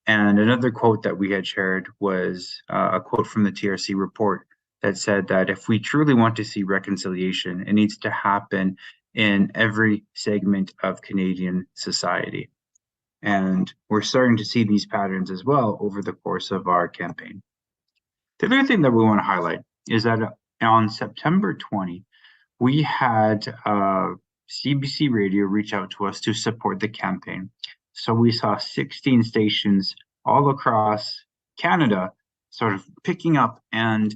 And another quote that we had shared was a quote from the TRC report that said that if we truly want to see reconciliation, it needs to happen in every segment of Canadian society. And we're starting to see these patterns as well over the course of our campaign. The other thing that we want to highlight is that on September 20, we had CBC Radio reach out to us to support the campaign. So we saw 16 stations all across Canada sort of picking up and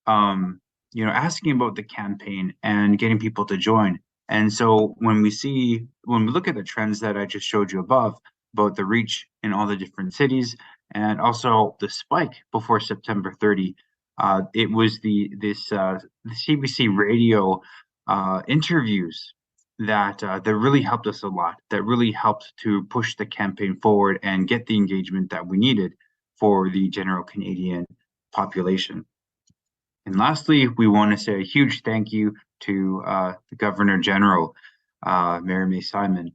asking about the campaign and getting people to join. And so when we look at the trends that I just showed you above, about the reach in all the different cities, and also the spike before September 30, it was the CBC Radio interviews that really helped us a lot, that really helped to push the campaign forward and get the engagement that we needed for the general Canadian population. And lastly, we want to say a huge thank you to the Governor General, Mary May Simon.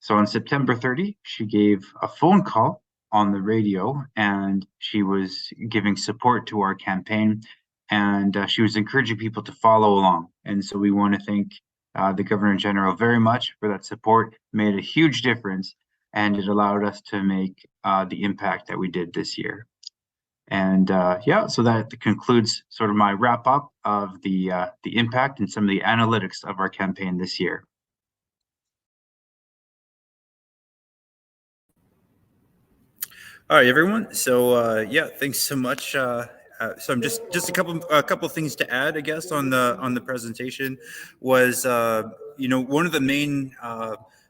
So on September 30, she gave a phone call on the radio, and she was giving support to our campaign, and she was encouraging people to follow along. And so we want to thank the Governor General very much for that support. It made a huge difference, and it allowed us to make the impact that we did this year. And yeah, so that concludes sort of my wrap up of the impact and some of the analytics of our campaign this year. All right, everyone. So yeah, thanks so much. So I'm just a couple things to add, I guess, on the presentation was one of the main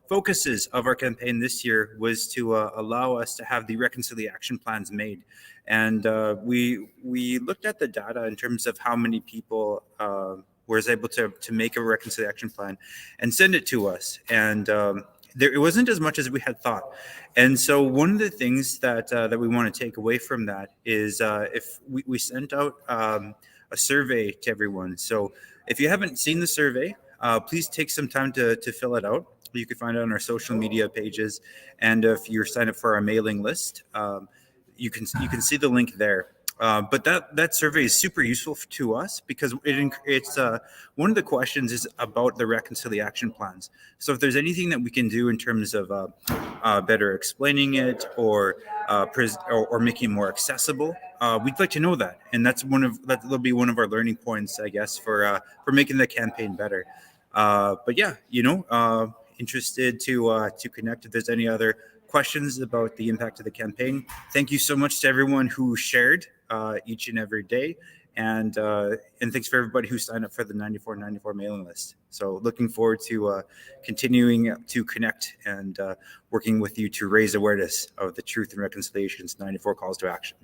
focuses of our campaign this year was to allow us to have the reconciliation plans made, and we looked at the data in terms of how many people was able to make a reconciliation plan and send it to us, and it wasn't as much as we had thought. And so one of the things that we want to take away from that is if we sent out a survey to everyone. So if you haven't seen the survey, please take some time to fill it out. You can find it on our social media pages. And if you're signed up for our mailing list, you can see the link there. But that survey is super useful to us because it's one of the questions is about the reconciliation plans. So if there's anything that we can do in terms of better explaining it or making it more accessible, we'd like to know that, and that'll be one of our learning points, I guess, for making the campaign better. But yeah, interested to connect if there's any other questions about the impact of the campaign. Thank you so much to everyone who shared each and every day, and thanks for everybody who signed up for the 9494 mailing list. So looking forward to continuing to connect and working with you to raise awareness of the Truth and Reconciliation's 94 calls to action.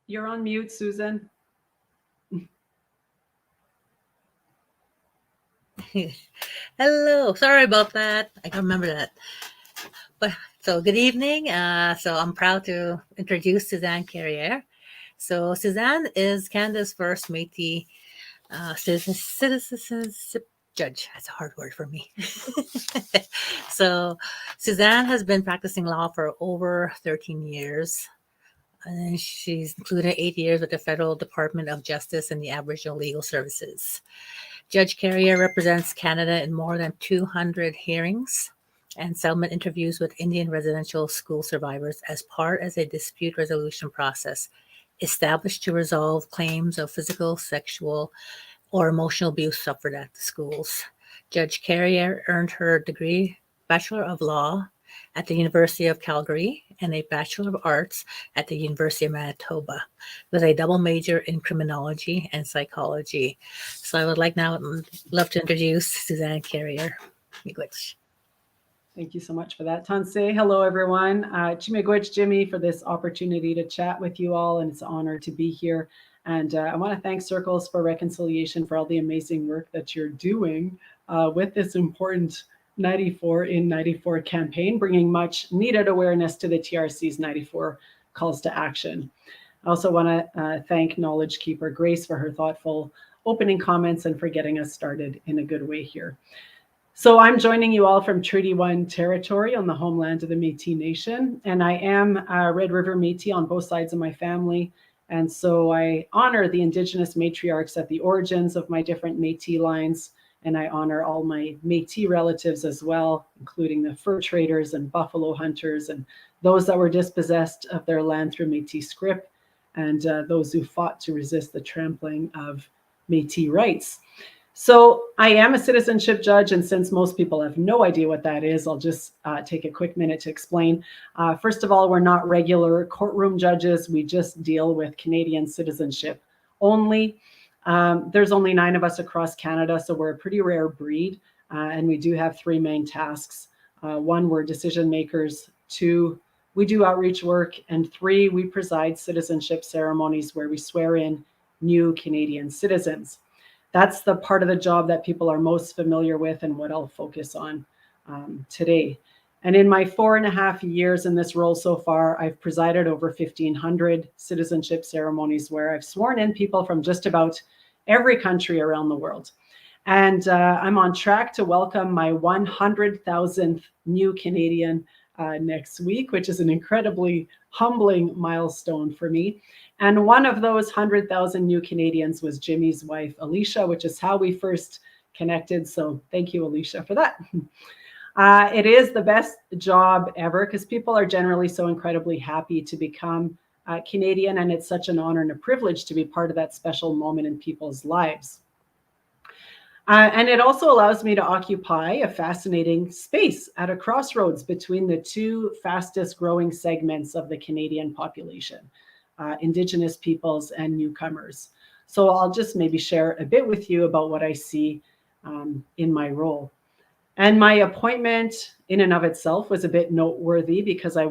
You're on mute, Susan. Hello, sorry about that. I can remember that. But so good evening. So I'm proud to introduce Suzanne Carrière. So Suzanne is Canada's first Métis citizenship judge. That's a hard word for me. So Suzanne has been practicing law for over 13 years. And she's included 8 years with the Federal Department of Justice and the Aboriginal Legal Services. Judge Carrière represents Canada in more than 200 hearings and settlement interviews with Indian residential school survivors as part of a dispute resolution process established to resolve claims of physical, sexual, or emotional abuse suffered at the schools. Judge Carrière earned her degree, Bachelor of Law, at the University of Calgary and a Bachelor of Arts at the University of Manitoba with a double major in criminology and psychology. So I would love to introduce Suzanne Carrière. Thank you so much for that, Tansei. Hello, everyone. Chimigwich Jimmy for this opportunity to chat with you all, and it's an honor to be here. And I want to thank Circles for Reconciliation for all the amazing work that you're doing with this important 94 in 94 campaign, bringing much needed awareness to the TRC's 94 calls to action. I also want to thank Knowledge Keeper Grace for her thoughtful opening comments and for getting us started in a good way here. So I'm joining you all from Treaty 1 territory on the homeland of the Métis Nation, and I am Red River Métis on both sides of my family. And so I honor the Indigenous matriarchs at the origins of my different Métis lines, and I honor all my Métis relatives as well, including the fur traders and buffalo hunters and those that were dispossessed of their land through Métis scrip, and those who fought to resist the trampling of Métis rights. So I am a citizenship judge, and since most people have no idea what that is, I'll just take a quick minute to explain. First of all, we're not regular courtroom judges. We just deal with Canadian citizenship only. There's only 9 of us across Canada, so we're a pretty rare breed, and we do have 3 main tasks. 1, we're decision makers. 2, we do outreach work, and 3, we preside citizenship ceremonies where we swear in new Canadian citizens. That's the part of the job that people are most familiar with and what I'll focus on today. And in my 4.5 years in this role so far, I've presided over 1,500 citizenship ceremonies where I've sworn in people from just about every country around the world. And I'm on track to welcome my 100,000th new Canadian next week, which is an incredibly humbling milestone for me. And one of those 100,000 new Canadians was Jimmy's wife, Alicia, which is how we first connected. So thank you, Alicia, for that. It is the best job ever because people are generally so incredibly happy to become Canadian, and it's such an honor and a privilege to be part of that special moment in people's lives. And it also allows me to occupy a fascinating space at a crossroads between the two fastest growing segments of the Canadian population, Indigenous peoples and newcomers. So I'll just maybe share a bit with you about what I see in my role. And my appointment in and of itself was a bit noteworthy because I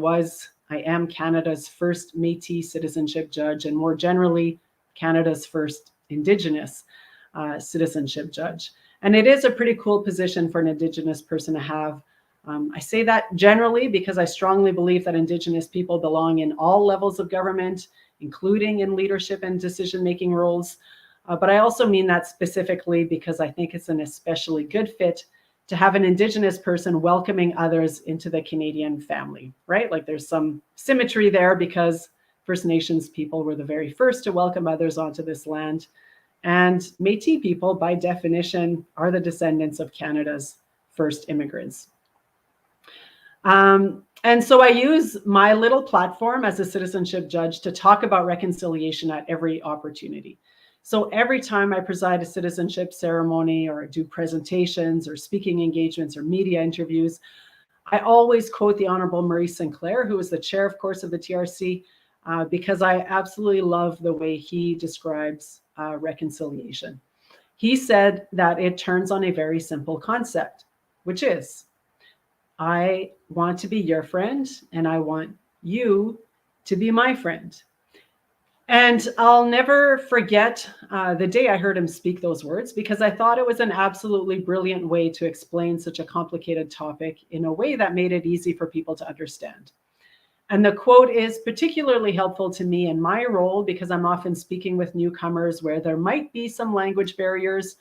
am Canada's first Métis citizenship judge, and more generally, Canada's first Indigenous citizenship judge. And it is a pretty cool position for an Indigenous person to have. I say that generally because I strongly believe that Indigenous people belong in all levels of government, including in leadership and decision-making roles. But I also mean that specifically because I think it's an especially good fit to have an Indigenous person welcoming others into the Canadian family, right? Like there's some symmetry there because First Nations people were the very first to welcome others onto this land. And Métis people, by definition, are the descendants of Canada's first immigrants. And so I use my little platform as a citizenship judge to talk about reconciliation at every opportunity. So every time I preside a citizenship ceremony or do presentations or speaking engagements or media interviews, I always quote the Honorable Maurice Sinclair, who is the chair, of course, of the TRC, because I absolutely love the way he describes reconciliation. He said that it turns on a very simple concept, which is, I want to be your friend and I want you to be my friend. And I'll never forget the day I heard him speak those words, because I thought it was an absolutely brilliant way to explain such a complicated topic in a way that made it easy for people to understand. And the quote is particularly helpful to me in my role because I'm often speaking with newcomers where there might be some language barriers,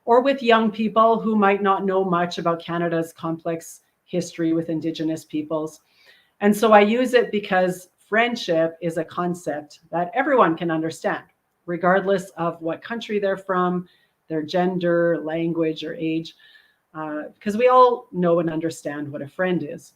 or with young people who might not know much about Canada's complex history with Indigenous peoples. And so I use it because friendship is a concept that everyone can understand, regardless of what country they're from, their gender, language, or age, because we all know and understand what a friend is.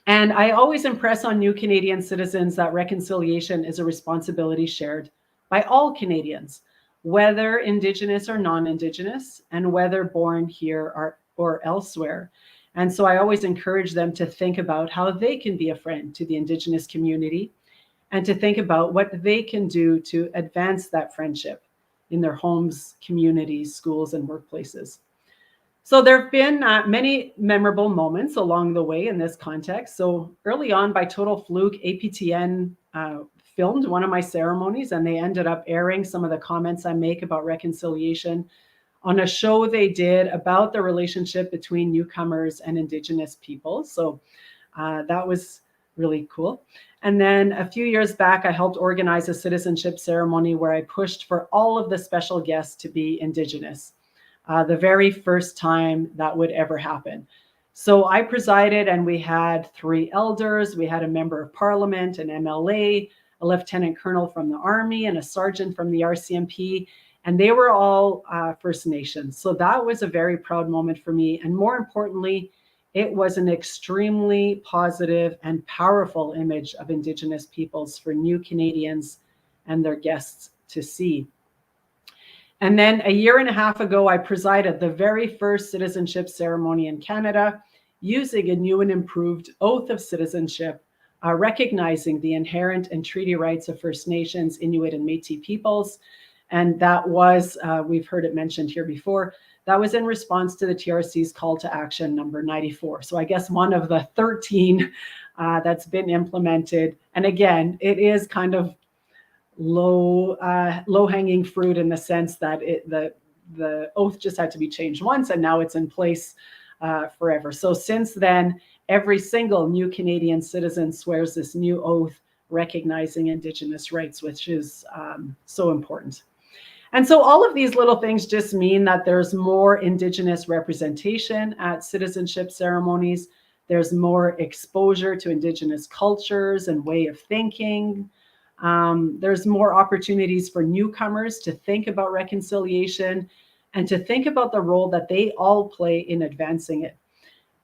And I always impress on new Canadian citizens that reconciliation is a responsibility shared by all Canadians, whether Indigenous or non-Indigenous, and whether born here or elsewhere. And so I always encourage them to think about how they can be a friend to the Indigenous community and to think about what they can do to advance that friendship in their homes, communities, schools, and workplaces. So there have been many memorable moments along the way in this context. So early on, by total fluke, APTN filmed one of my ceremonies, and they ended up airing some of the comments I make about reconciliation on a show they did about the relationship between newcomers and Indigenous people. So that was really cool. And then a few years back, I helped organize a citizenship ceremony where I pushed for all of the special guests to be Indigenous, the very first time that would ever happen. So I presided, and we had 3 elders, we had a member of parliament, an MLA, a lieutenant colonel from the Army, and a sergeant from the RCMP. And they were all First Nations. So that was a very proud moment for me. And more importantly, it was an extremely positive and powerful image of Indigenous peoples for new Canadians and their guests to see. And then a year and a half ago, I presided the very first citizenship ceremony in Canada using a new and improved oath of citizenship, recognizing the inherent and treaty rights of First Nations, Inuit, and Métis peoples. And that was, we've heard it mentioned here before, that was in response to the TRC's call to action number 94. So I guess one of the 13 that's been implemented. And again, it is kind of low-hanging fruit in the sense that the oath just had to be changed once, and now it's in place forever. So since then, every single new Canadian citizen swears this new oath recognizing Indigenous rights, which is so important. And so all of these little things just mean that there's more Indigenous representation at citizenship ceremonies. There's more exposure to Indigenous cultures and way of thinking. There's more opportunities for newcomers to think about reconciliation and to think about the role that they all play in advancing it.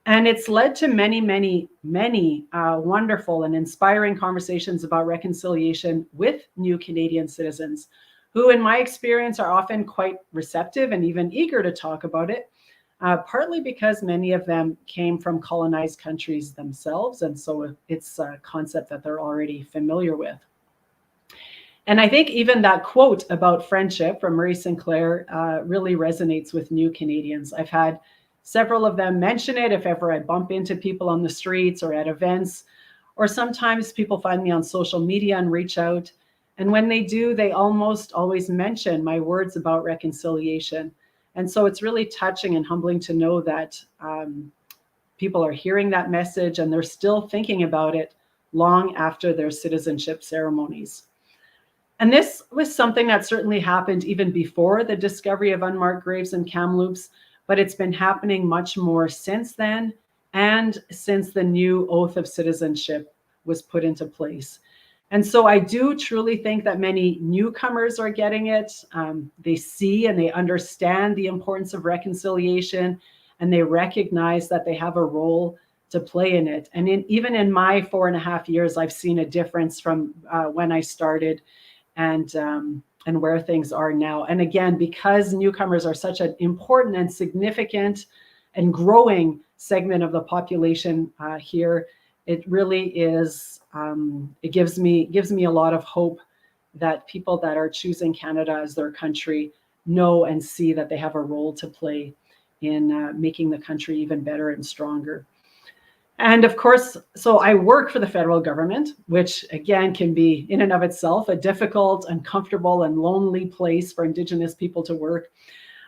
And it's led to many, many, many wonderful and inspiring conversations about reconciliation with new Canadian citizens, who in my experience are often quite receptive and even eager to talk about it, partly because many of them came from colonized countries themselves. And so it's a concept that they're already familiar with. And I think even that quote about friendship from Murray Sinclair really resonates with new Canadians. I've had several of them mention it if ever I bump into people on the streets or at events, or sometimes people find me on social media and reach out. And when they do, they almost always mention my words about reconciliation. And so it's really touching and humbling to know that people are hearing that message and they're still thinking about it long after their citizenship ceremonies. And this was something that certainly happened even before the discovery of unmarked graves in Kamloops, but it's been happening much more since then and since the new oath of citizenship was put into place. And so I do truly think that many newcomers are getting it. They see and they understand the importance of reconciliation, and they recognize that they have a role to play in it. And even in my 4.5 years, I've seen a difference from when I started and where things are now. And again, because newcomers are such an important and significant and growing segment of the population here, it really is, it gives me a lot of hope that people that are choosing Canada as their country know and see that they have a role to play in making the country even better and stronger. And of course, so I work for the federal government, which again can be in and of itself a difficult, uncomfortable, and lonely place for Indigenous people to work.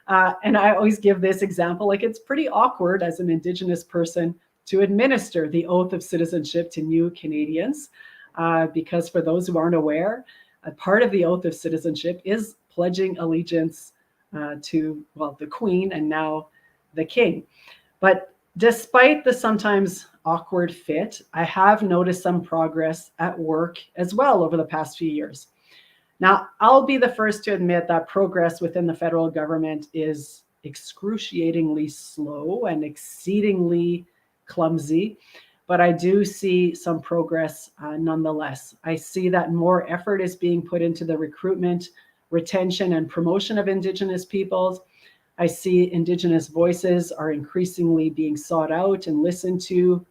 And I always give this example, like it's pretty awkward as an Indigenous person to administer the oath of citizenship to new Canadians, because for those who aren't aware, a part of the oath of citizenship is pledging allegiance to, well, the Queen and now the King. But despite the sometimes awkward fit, I have noticed some progress at work as well over the past few years. Now, I'll be the first to admit that progress within the federal government is excruciatingly slow and exceedingly clumsy, but I do see some progress nonetheless. I see that more effort is being put into the recruitment, retention, and promotion of Indigenous peoples. I see Indigenous voices are increasingly being sought out and listened to.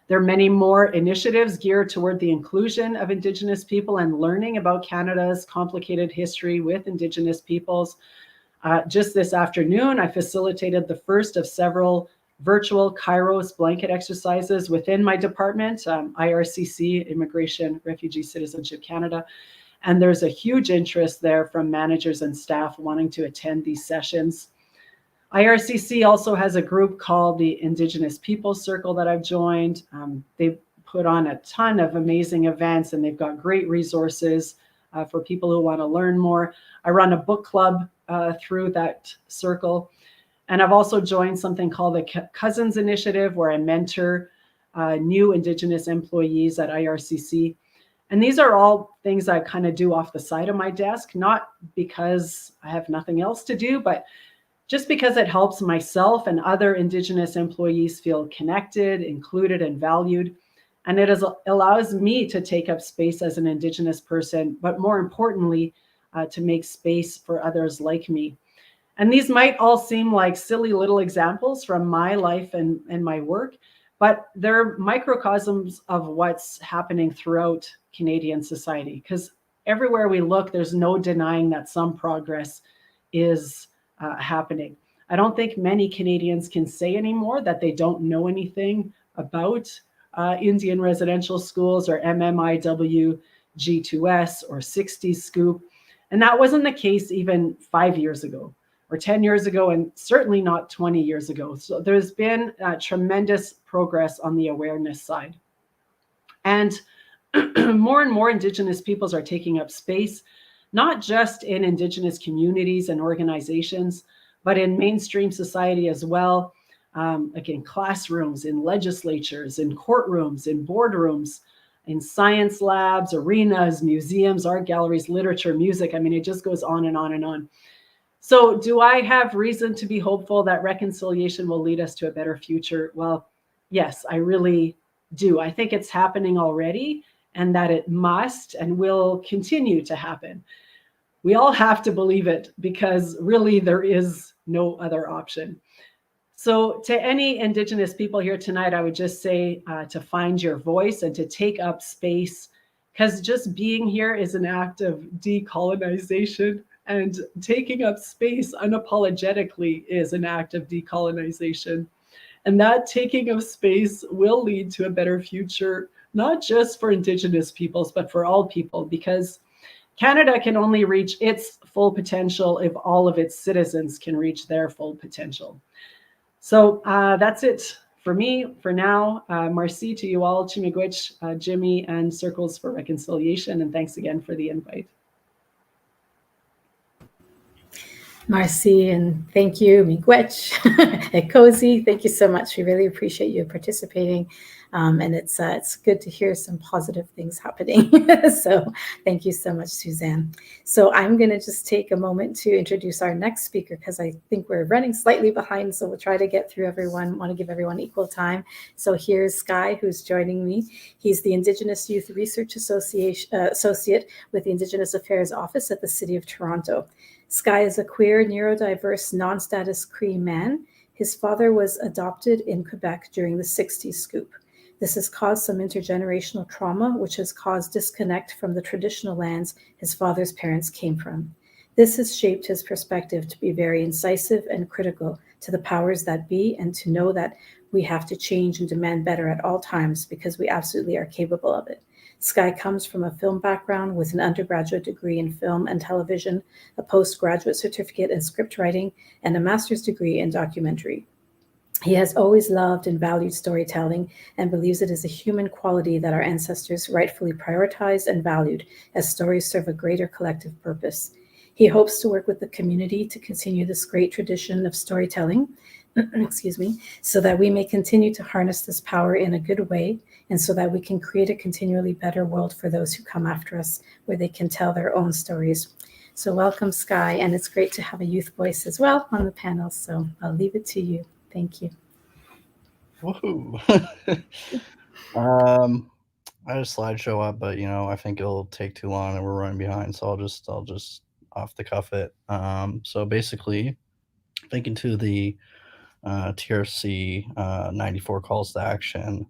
There are many more initiatives geared toward the inclusion of Indigenous people and learning about Canada's complicated history with Indigenous peoples. Just this afternoon, I facilitated the first of several virtual Kairos blanket exercises within my department, IRCC, Immigration, Refugee, Citizenship Canada. And there's a huge interest there from managers and staff wanting to attend these sessions. IRCC also has a group called the Indigenous Peoples Circle that I've joined. They put on a ton of amazing events and they've got great resources for people who want to learn more. I run a book club through that circle. And I've also joined something called the Cousins Initiative, where I mentor new Indigenous employees at IRCC. And these are all things I kind of do off the side of my desk, not because I have nothing else to do, but just because it helps myself and other Indigenous employees feel connected, included, and valued. And it allows me to take up space as an Indigenous person, but more importantly, to make space for others like me. And these might all seem like silly little examples from my life and my work, but they're microcosms of what's happening throughout Canadian society. Because everywhere we look, there's no denying that some progress is happening. I don't think many Canadians can say anymore that they don't know anything about Indian residential schools or MMIW G2S or 60s scoop. And that wasn't the case even 5 years ago or 10 years ago, and certainly not 20 years ago. So there's been tremendous progress on the awareness side. And more and more Indigenous peoples are taking up space, not just in Indigenous communities and organizations, but in mainstream society as well, like in classrooms, in legislatures, in courtrooms, in boardrooms, in science labs, arenas, museums, art galleries, literature, music. I mean, it just goes on and on and on. So do I have reason to be hopeful that reconciliation will lead us to a better future? Well, yes, I really do. I think it's happening already, and that it must and will continue to happen. We all have to believe it, because really there is no other option. So to any Indigenous people here tonight, I would just say to find your voice and to take up space, because just being here is an act of decolonization, and taking up space unapologetically is an act of decolonization. And that taking of space will lead to a better future, not just for Indigenous peoples, but for all people, because Canada can only reach its full potential if all of its citizens can reach their full potential. So that's it for me for now. Merci to you all, Chimigwich, Jimmy, and Circles for Reconciliation, and thanks again for the invite. Marcy, and thank you, Miigwech, Ekozi. Thank you so much. We really appreciate you participating. And it's good to hear some positive things happening. So thank you so much, Suzanne. So I'm going to just take a moment to introduce our next speaker, because I think we're running slightly behind. So we'll try to get through everyone. Want to give everyone equal time. So here's Skye, who's joining me. He's the Indigenous Youth Research Associate with the Indigenous Affairs Office at the City of Toronto. Skye is a queer, neurodiverse, non-status Cree man. His father was adopted in Quebec during the 60s scoop. This has caused some intergenerational trauma, which has caused disconnect from the traditional lands his father's parents came from. This has shaped his perspective to be very incisive and critical to the powers that be, and to know that we have to change and demand better at all times, because we absolutely are capable of it. Skye comes from a film background with an undergraduate degree in film and television, a postgraduate certificate in script writing, and a master's degree in documentary. He has always loved and valued storytelling, and believes it is a human quality that our ancestors rightfully prioritized and valued, as stories serve a greater collective purpose. He hopes to work with the community to continue this great tradition of storytelling, excuse me, so that we may continue to harness this power in a good way, and so that we can create a continually better world for those who come after us, where they can tell their own stories. So welcome, Skye, and it's great to have a youth voice as well on the panel. So I'll leave it to you. Thank you. Woohoo! I had a slideshow up, but I think it'll take too long and we're running behind, so I'll just off the cuff it. So basically, thinking to the TRC 94 calls to action.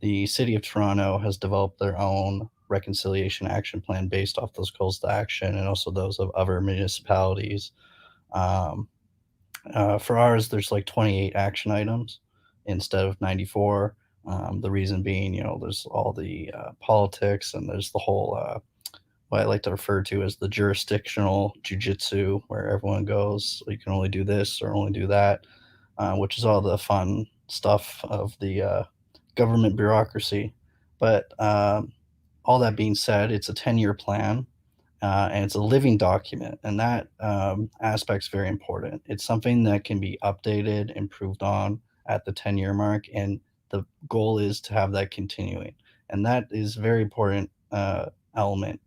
The City of Toronto has developed their own reconciliation action plan based off those calls to action, and also those of other municipalities. For ours, there's like 28 action items instead of 94. The reason being, there's all the politics, and there's the whole what I like to refer to as the jurisdictional jujitsu, where everyone goes, you can only do this or only do that, which is all the fun stuff of the government bureaucracy. But all that being said, it's a 10-year plan, and it's a living document, and that aspect's very important. It's something that can be updated, improved on at the 10-year mark, and the goal is to have that continuing. And that is a very important element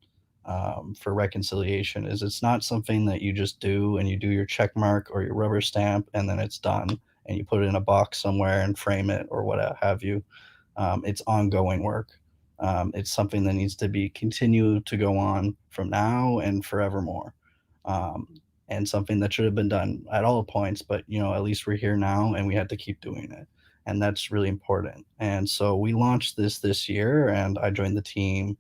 for reconciliation. Is it's not something that you just do and you do your check mark or your rubber stamp and then it's done and you put it in a box somewhere and frame it or what have you. It's ongoing work. It's something that needs to be continued to go on from now and forevermore. And something that should have been done at all points, but at least we're here now and we have to keep doing it. And that's really important. And so we launched this year, and I joined the team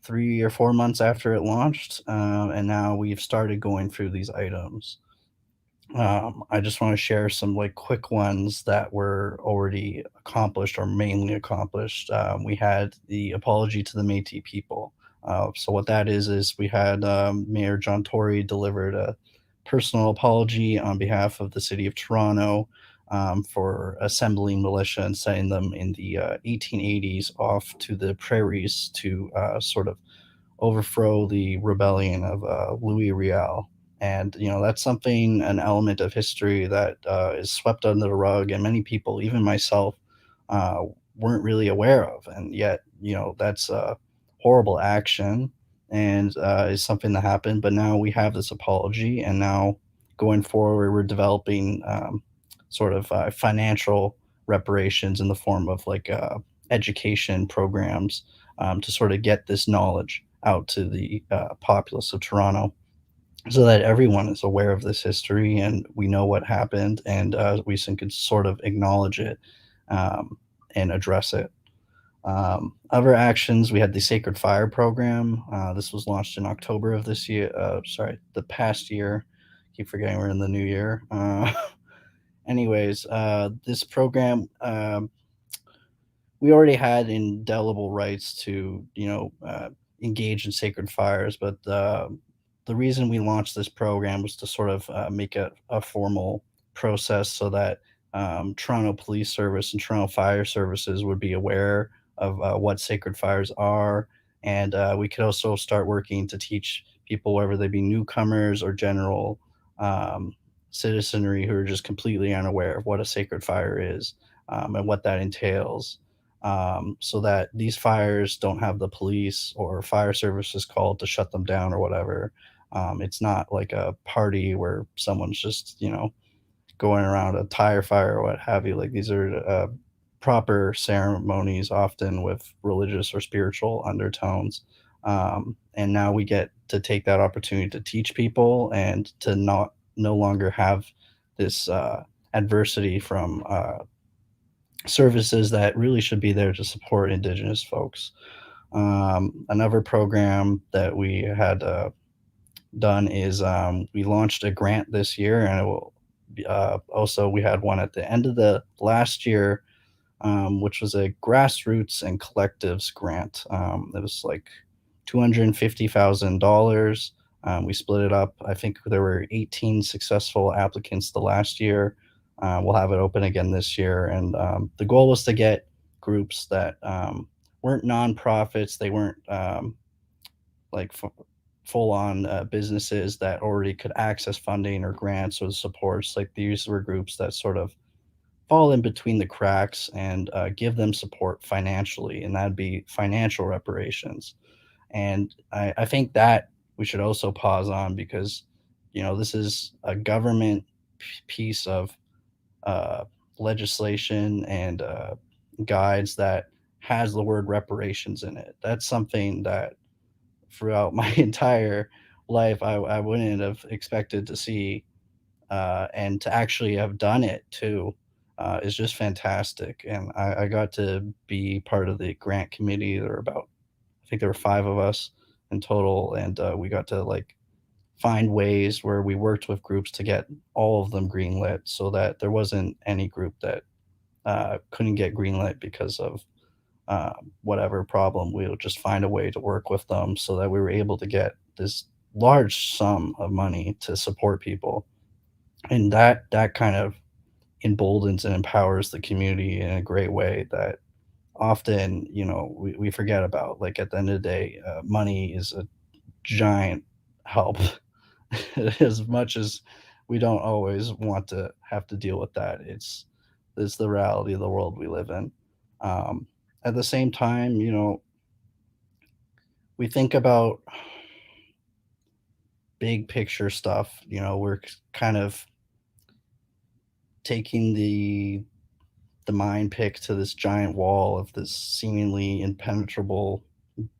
3 or 4 months after it launched, and now we've started going through these items. I just want to share some like quick ones that were already accomplished or mainly accomplished. We had the apology to the Métis people. So what that is we had Mayor John Tory delivered a personal apology on behalf of the city of Toronto for assembling militia and sending them in the 1880s off to the prairies to sort of overthrow the rebellion of Louis Riel. And that's something, an element of history that is swept under the rug, and many people, even myself, uh, weren't really aware of. And yet, that's a horrible action, and is something that happened. But now we have this apology, and now going forward, we're developing sort of financial reparations in the form of like education programs to sort of get this knowledge out to the populace of Toronto so that everyone is aware of this history and we know what happened, and we can sort of acknowledge it and address it. Other actions, we had the Sacred Fire program. This was launched in October of this year. The past year. Keep forgetting we're in the new year. Anyways, this program, we already had indelible rights to, engage in sacred fires, but the reason we launched this program was to sort of make a formal process so that Toronto Police Service and Toronto Fire Services would be aware of what sacred fires are, and we could also start working to teach people, whether they be newcomers or general citizenry, who are just completely unaware of what a sacred fire is and what that entails, so that these fires don't have the police or fire services called to shut them down or whatever. It's not like a party where someone's just, going around a tire fire or what have you. Like these are proper ceremonies, often with religious or spiritual undertones. And now we get to take that opportunity to teach people and to no longer have this adversity from services that really should be there to support Indigenous folks. Another program that we had done is we launched a grant this year, and it will also we had one at the end of the last year, which was a grassroots and collectives grant. It was like $250,000. We split it up. I think there were 18 successful applicants the last year. We'll have it open again this year, and the goal was to get groups that weren't nonprofits. They weren't like full-on businesses that already could access funding or grants or supports. Like these were groups that sort of fall in between the cracks, and give them support financially, and that'd be financial reparations. And I think that we should also pause on, because this is a government piece of legislation and guides that has the word reparations in it. That's something that throughout my entire life I wouldn't have expected to see, and to actually have done it too is just fantastic. And I got to be part of the grant committee. I think there were 5 of us in total, and we got to like find ways where we worked with groups to get all of them greenlit, so that there wasn't any group that couldn't get greenlit because of whatever problem. We'll just find a way to work with them so that we were able to get this large sum of money to support people. And that kind of emboldens and empowers the community in a great way that often, we forget about. Like at the end of the day, money is a giant help as much as we don't always want to have to deal with that. It's the reality of the world we live in. At the same time, we think about big picture stuff. We're kind of taking the mind pick to this giant wall of this seemingly impenetrable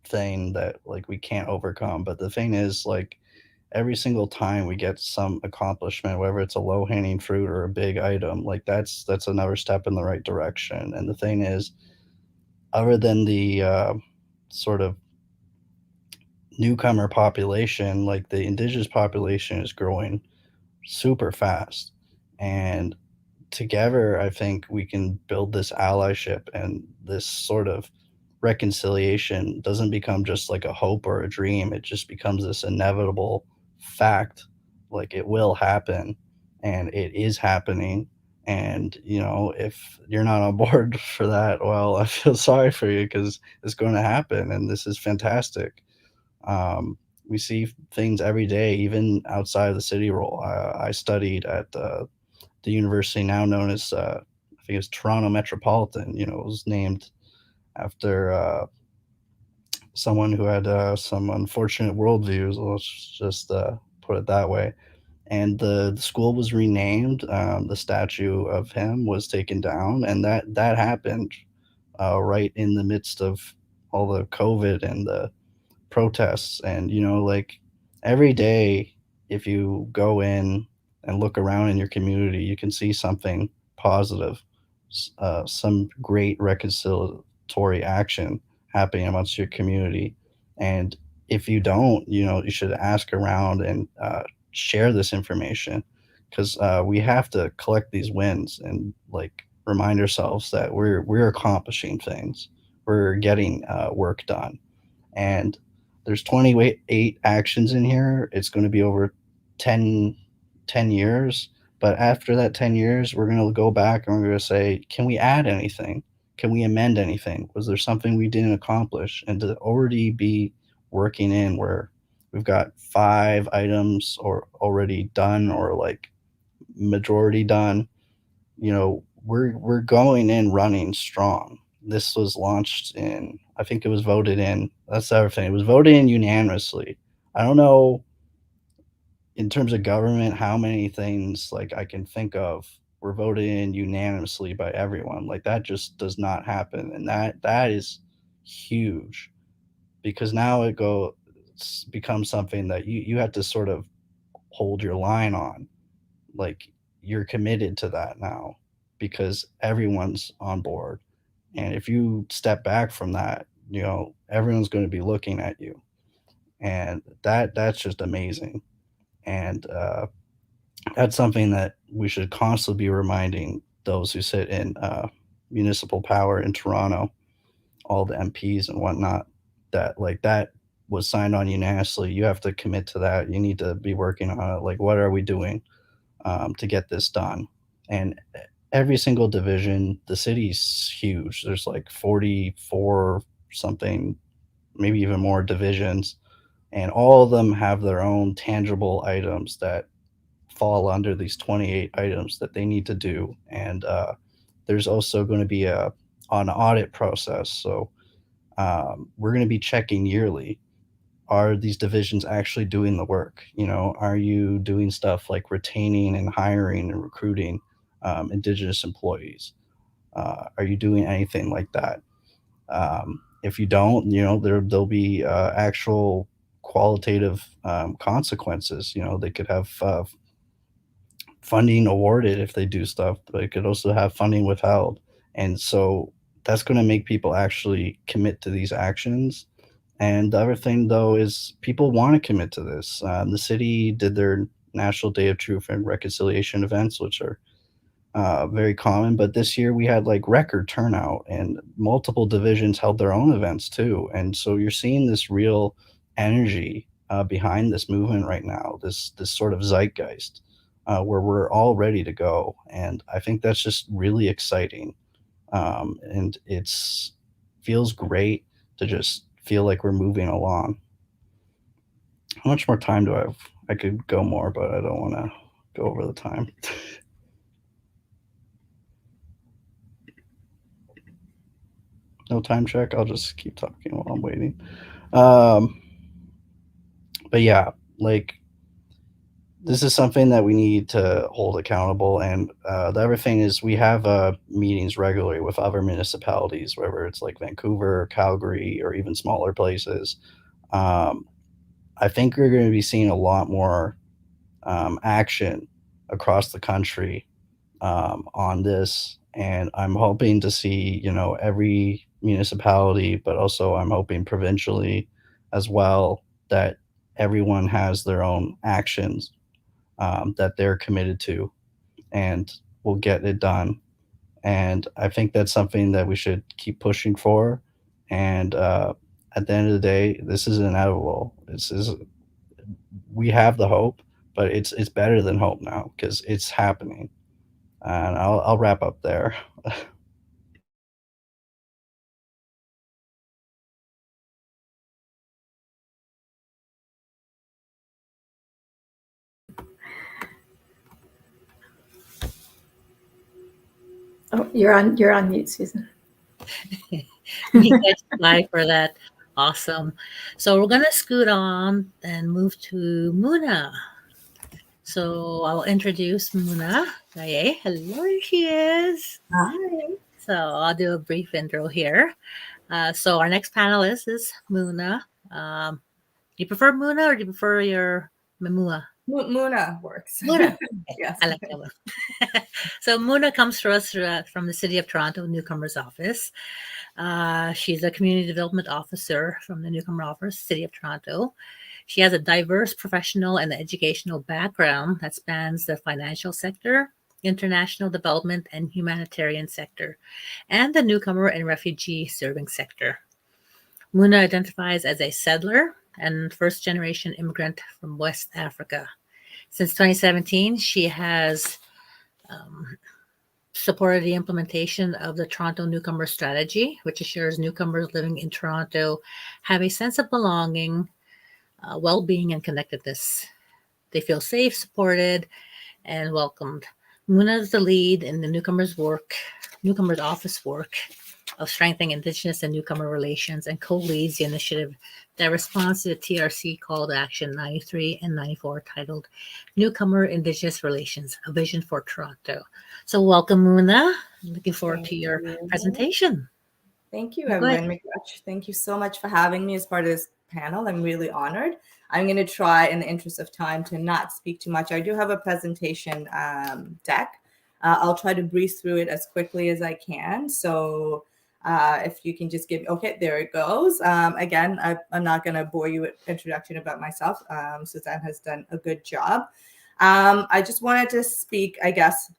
thing that like we can't overcome. But the thing is, like, every single time we get some accomplishment, whether it's a low hanging fruit or a big item, like that's another step in the right direction. And the thing is, other than the sort of newcomer population, like the Indigenous population is growing super fast. And together, I think we can build this allyship, and this sort of reconciliation doesn't become just like a hope or a dream. It just becomes this inevitable fact. Like, it will happen, and it is happening. And, if you're not on board for that, well, I feel sorry for you, because it's going to happen. And this is fantastic. We see things every day, even outside of the city role. I studied at the university now known as, I think it's Toronto Metropolitan. It was named after someone who had some unfortunate worldviews. Let's just put it that way. And the school was renamed. The statue of him was taken down, and that happened right in the midst of all the COVID and the protests. And like, every day, if you go in and look around in your community, you can see something positive, some great reconciliatory action happening amongst your community. And if you don't, you should ask around and share this information, because we have to collect these wins and, like, remind ourselves that we're accomplishing things, we're getting work done. And there's 28 actions in here. It's going to be over 10 years. But after that 10 years, we're going to go back and we're going to say, can we add anything? Can we amend anything? Was there something we didn't accomplish? And to already be working in where we've got 5 items or already done, or like majority done, we're going in running strong. This was launched in, I think it was voted in, that's the other thing, it was voted in unanimously. I don't know, in terms of government, how many things, like, I can think of were voted in unanimously by everyone. Like, that just does not happen. And that is huge, because now it's become something that you have to sort of hold your line on. Like, you're committed to that now because everyone's on board. And if you step back from that, everyone's going to be looking at you. And that's just amazing. And that's something that we should constantly be reminding those who sit in municipal power in Toronto, all the MPs and whatnot, that, like, that was signed on unanimously. You have to commit to that. You need to be working on it. Like, what are we doing to get this done? And every single division, the city's huge. There's like 44 something, maybe even more divisions, and all of them have their own tangible items that fall under these 28 items that they need to do. And there's also going to be an audit process. So we're going to be checking yearly. Are these divisions actually doing the work? Are you doing stuff like retaining and hiring and recruiting Indigenous employees? Are you doing anything like that? If you don't, there'll be actual qualitative consequences. They could have funding awarded if they do stuff, but it could also have funding withheld. And so that's going to make people actually commit to these actions. And the other thing, though, is people want to commit to this. The city did their National Day of Truth and Reconciliation events, which are very common. But this year we had like record turnout, and multiple divisions held their own events too. And so you're seeing this real energy behind this movement right now, this sort of zeitgeist where we're all ready to go. And I think that's just really exciting. And it's feels great to just feel like we're moving along. How much more time do I have? I could go more, but I don't want to go over the time. No time check. I'll just keep talking while I'm waiting. But yeah, like, this is something that we need to hold accountable. And the other thing is we have meetings regularly with other municipalities, whether it's like Vancouver, Calgary, or even smaller places. I think we're going to be seeing a lot more action across the country on this. And I'm hoping to see, every municipality, but also I'm hoping provincially as well, that everyone has their own actions that they're committed to, and we'll get it done. And I think that's something that we should keep pushing for. And at the end of the day, this is inevitable. We have the hope, but it's better than hope now because it's happening. And I'll wrap up there. Oh, you're on mute, Susan. Thanks, Skye, for that. Awesome. So we're gonna scoot on and move to Muna. So I'll introduce Muna. Gaye. Hello, there she is. Hi. So I'll do a brief intro here. So our next panelist is Muna. Do you prefer Muna or do you prefer your Mamua? Muna works. Muna. Yes. I like that one. So Muna comes to us from the City of Toronto Newcomers Office. She's a Community Development Officer from the Newcomer Office, City of Toronto. She has a diverse professional and educational background that spans the financial sector, international development, and humanitarian sector, and the newcomer and refugee serving sector. Muna identifies as a settler and first-generation immigrant from West Africa. Since 2017, she has supported the implementation of the Toronto Newcomer Strategy, which assures newcomers living in Toronto have a sense of belonging, well-being, and connectedness. They feel safe, supported, and welcomed. Muna is the lead in the Newcomers Office work of strengthening Indigenous and newcomer relations and co-leads the initiative that responds to the TRC call to action 93 and 94 titled Newcomer Indigenous Relations, a Vision for Toronto. So welcome, Muna. Looking forward to your presentation. Thank you, Go everyone. ahead. Thank you so much for having me as part of this panel. I'm really honored. I'm going to try, in the interest of time, to not speak too much. I do have a presentation deck. I'll try to breeze through it as quickly as I can. So if you can just give, okay, there it goes. Again, I'm not going to bore you with introduction about myself. Suzanne has done a good job. I just wanted to speak, I guess,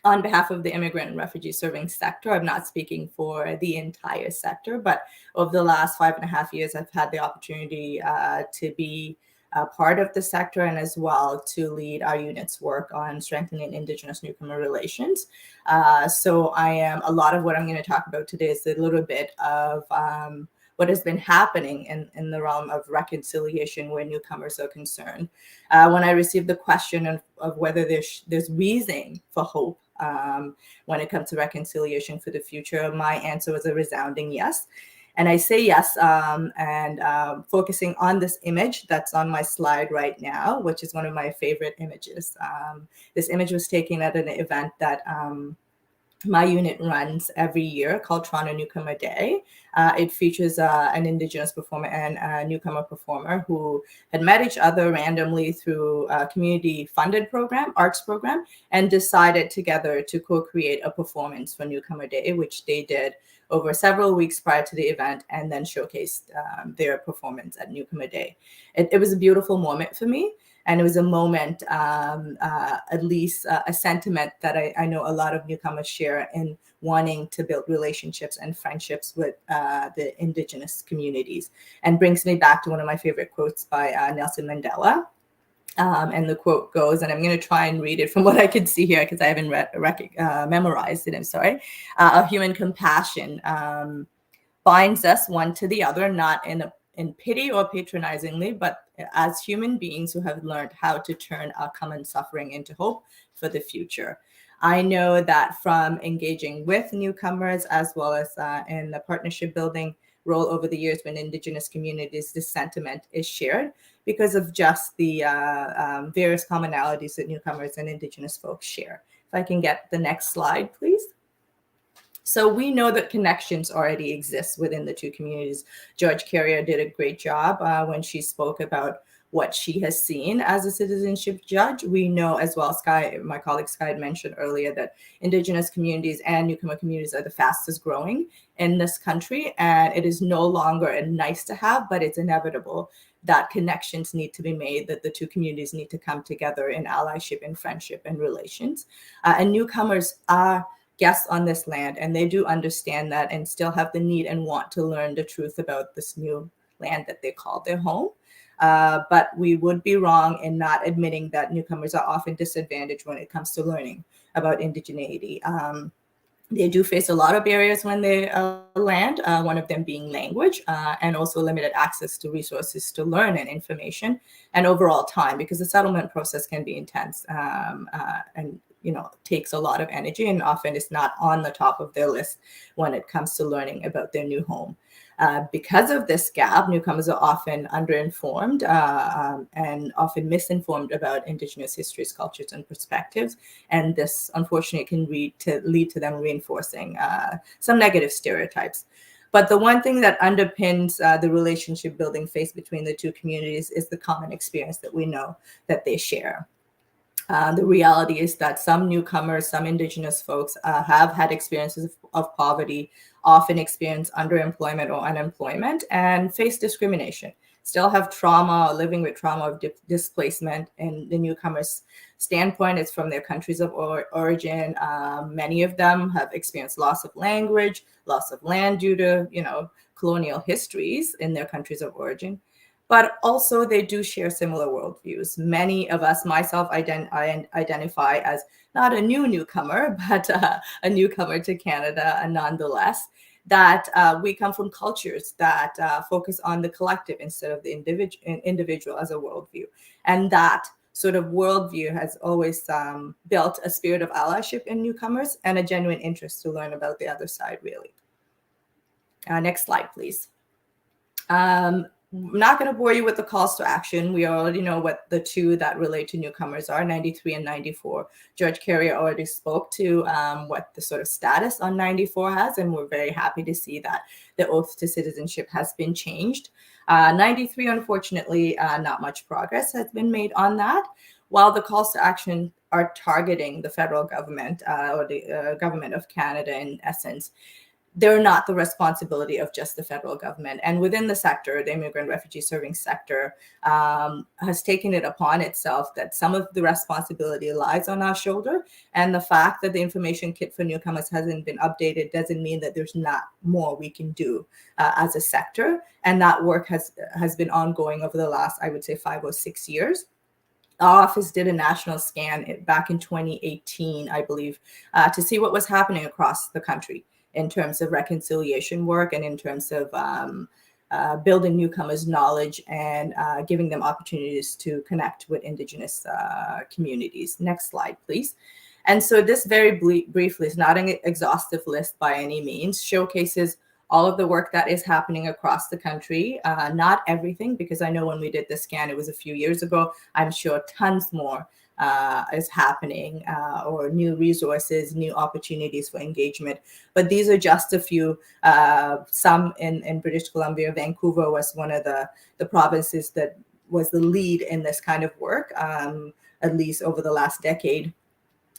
on behalf of the immigrant and refugee serving sector. I'm not speaking for the entire sector, but over the last 5.5 years, I've had the opportunity to be part of the sector and as well to lead our unit's work on strengthening Indigenous newcomer relations. So a lot of what I'm going to talk about today is a little bit of what has been happening in the realm of reconciliation where newcomers are concerned. When I received the question of whether there's reason for hope when it comes to reconciliation for the future, my answer was a resounding yes. And I say yes, and focusing on this image that's on my slide right now, which is one of my favorite images. This image was taken at an event that my unit runs every year called Toronto Newcomer Day. It features an Indigenous performer and a newcomer performer who had met each other randomly through a community-funded program, arts program, and decided together to co-create a performance for Newcomer Day, which they did over several weeks prior to the event and then showcased their performance at Newcomer Day. It was a beautiful moment for me. And it was a moment, at least a sentiment that I know a lot of newcomers share in wanting to build relationships and friendships with the Indigenous communities. And brings me back to one of my favorite quotes by Nelson Mandela. And the quote goes, and I'm going to try and read it from what I can see here because I haven't memorized it, I'm sorry. Human compassion binds us one to the other, not in pity or patronizingly, but as human beings who have learned how to turn our common suffering into hope for the future. I know that from engaging with newcomers as well as in the partnership building role over the years with Indigenous communities, this sentiment is shared because of just the various commonalities that newcomers and Indigenous folks share. If I can get the next slide, please. So we know that connections already exist within the two communities. Carrière did a great job when she spoke about what she has seen as a citizenship judge. We know as well, Skye, my colleague Skye had mentioned earlier, that Indigenous communities and newcomer communities are the fastest growing in this country. And it is no longer a nice to have, but it's inevitable that connections need to be made, that the two communities need to come together in allyship and friendship and relations. And newcomers are guests on this land, and they do understand that and still have the need and want to learn the truth about this new land that they call their home. But we would be wrong in not admitting that newcomers are often disadvantaged when it comes to learning about indigeneity. They do face a lot of barriers when they land, one of them being language, and also limited access to resources to learn and information, and overall time, because the settlement process can be intense and takes a lot of energy, and often is not on the top of their list when it comes to learning about their new home. Because of this gap, newcomers are often underinformed and often misinformed about Indigenous histories, cultures, and perspectives. And this, unfortunately, can lead to them reinforcing some negative stereotypes. But the one thing that underpins the relationship building phase between the two communities is the common experience that we know that they share. The reality is that some newcomers, some Indigenous folks have had experiences of poverty, often experience underemployment or unemployment, and face discrimination, still have trauma, living with trauma of displacement. In the newcomers' standpoint, it's from their countries of origin. Many of them have experienced loss of language, loss of land due to, colonial histories in their countries of origin. But also they do share similar worldviews. Many of us, myself, I identify as not a newcomer, but a newcomer to Canada nonetheless, that we come from cultures that focus on the collective instead of the individual as a worldview. And that sort of worldview has always built a spirit of allyship in newcomers and a genuine interest to learn about the other side, really. Next slide, please. I'm not going to bore you with the calls to action. We already know what the two that relate to newcomers are, 93 and 94. Judge Carrière already spoke to what the sort of status on 94 has, and we're very happy to see that the oath to citizenship has been changed. 93, unfortunately, not much progress has been made on that, while the calls to action are targeting the federal government or the government of Canada in essence. They're not the responsibility of just the federal government. And within the sector, the immigrant refugee serving sector has taken it upon itself that some of the responsibility lies on our shoulder. And the fact that the information kit for newcomers hasn't been updated doesn't mean that there's not more we can do as a sector. And that work has been ongoing over the last, I would say, 5 or 6 years. Our office did a national scan back in 2018, I believe, to see what was happening across the country in terms of reconciliation work and in terms of building newcomers' knowledge and giving them opportunities to connect with Indigenous communities. Next slide, please. And so this very briefly is not an exhaustive list by any means, showcases all of the work that is happening across the country. Not everything, because I know when we did the scan, it was a few years ago. I'm sure tons more is happening, or new resources, new opportunities for engagement. But these are just a few. Some in British Columbia. Vancouver was one of the provinces that was the lead in this kind of work, at least over the last decade.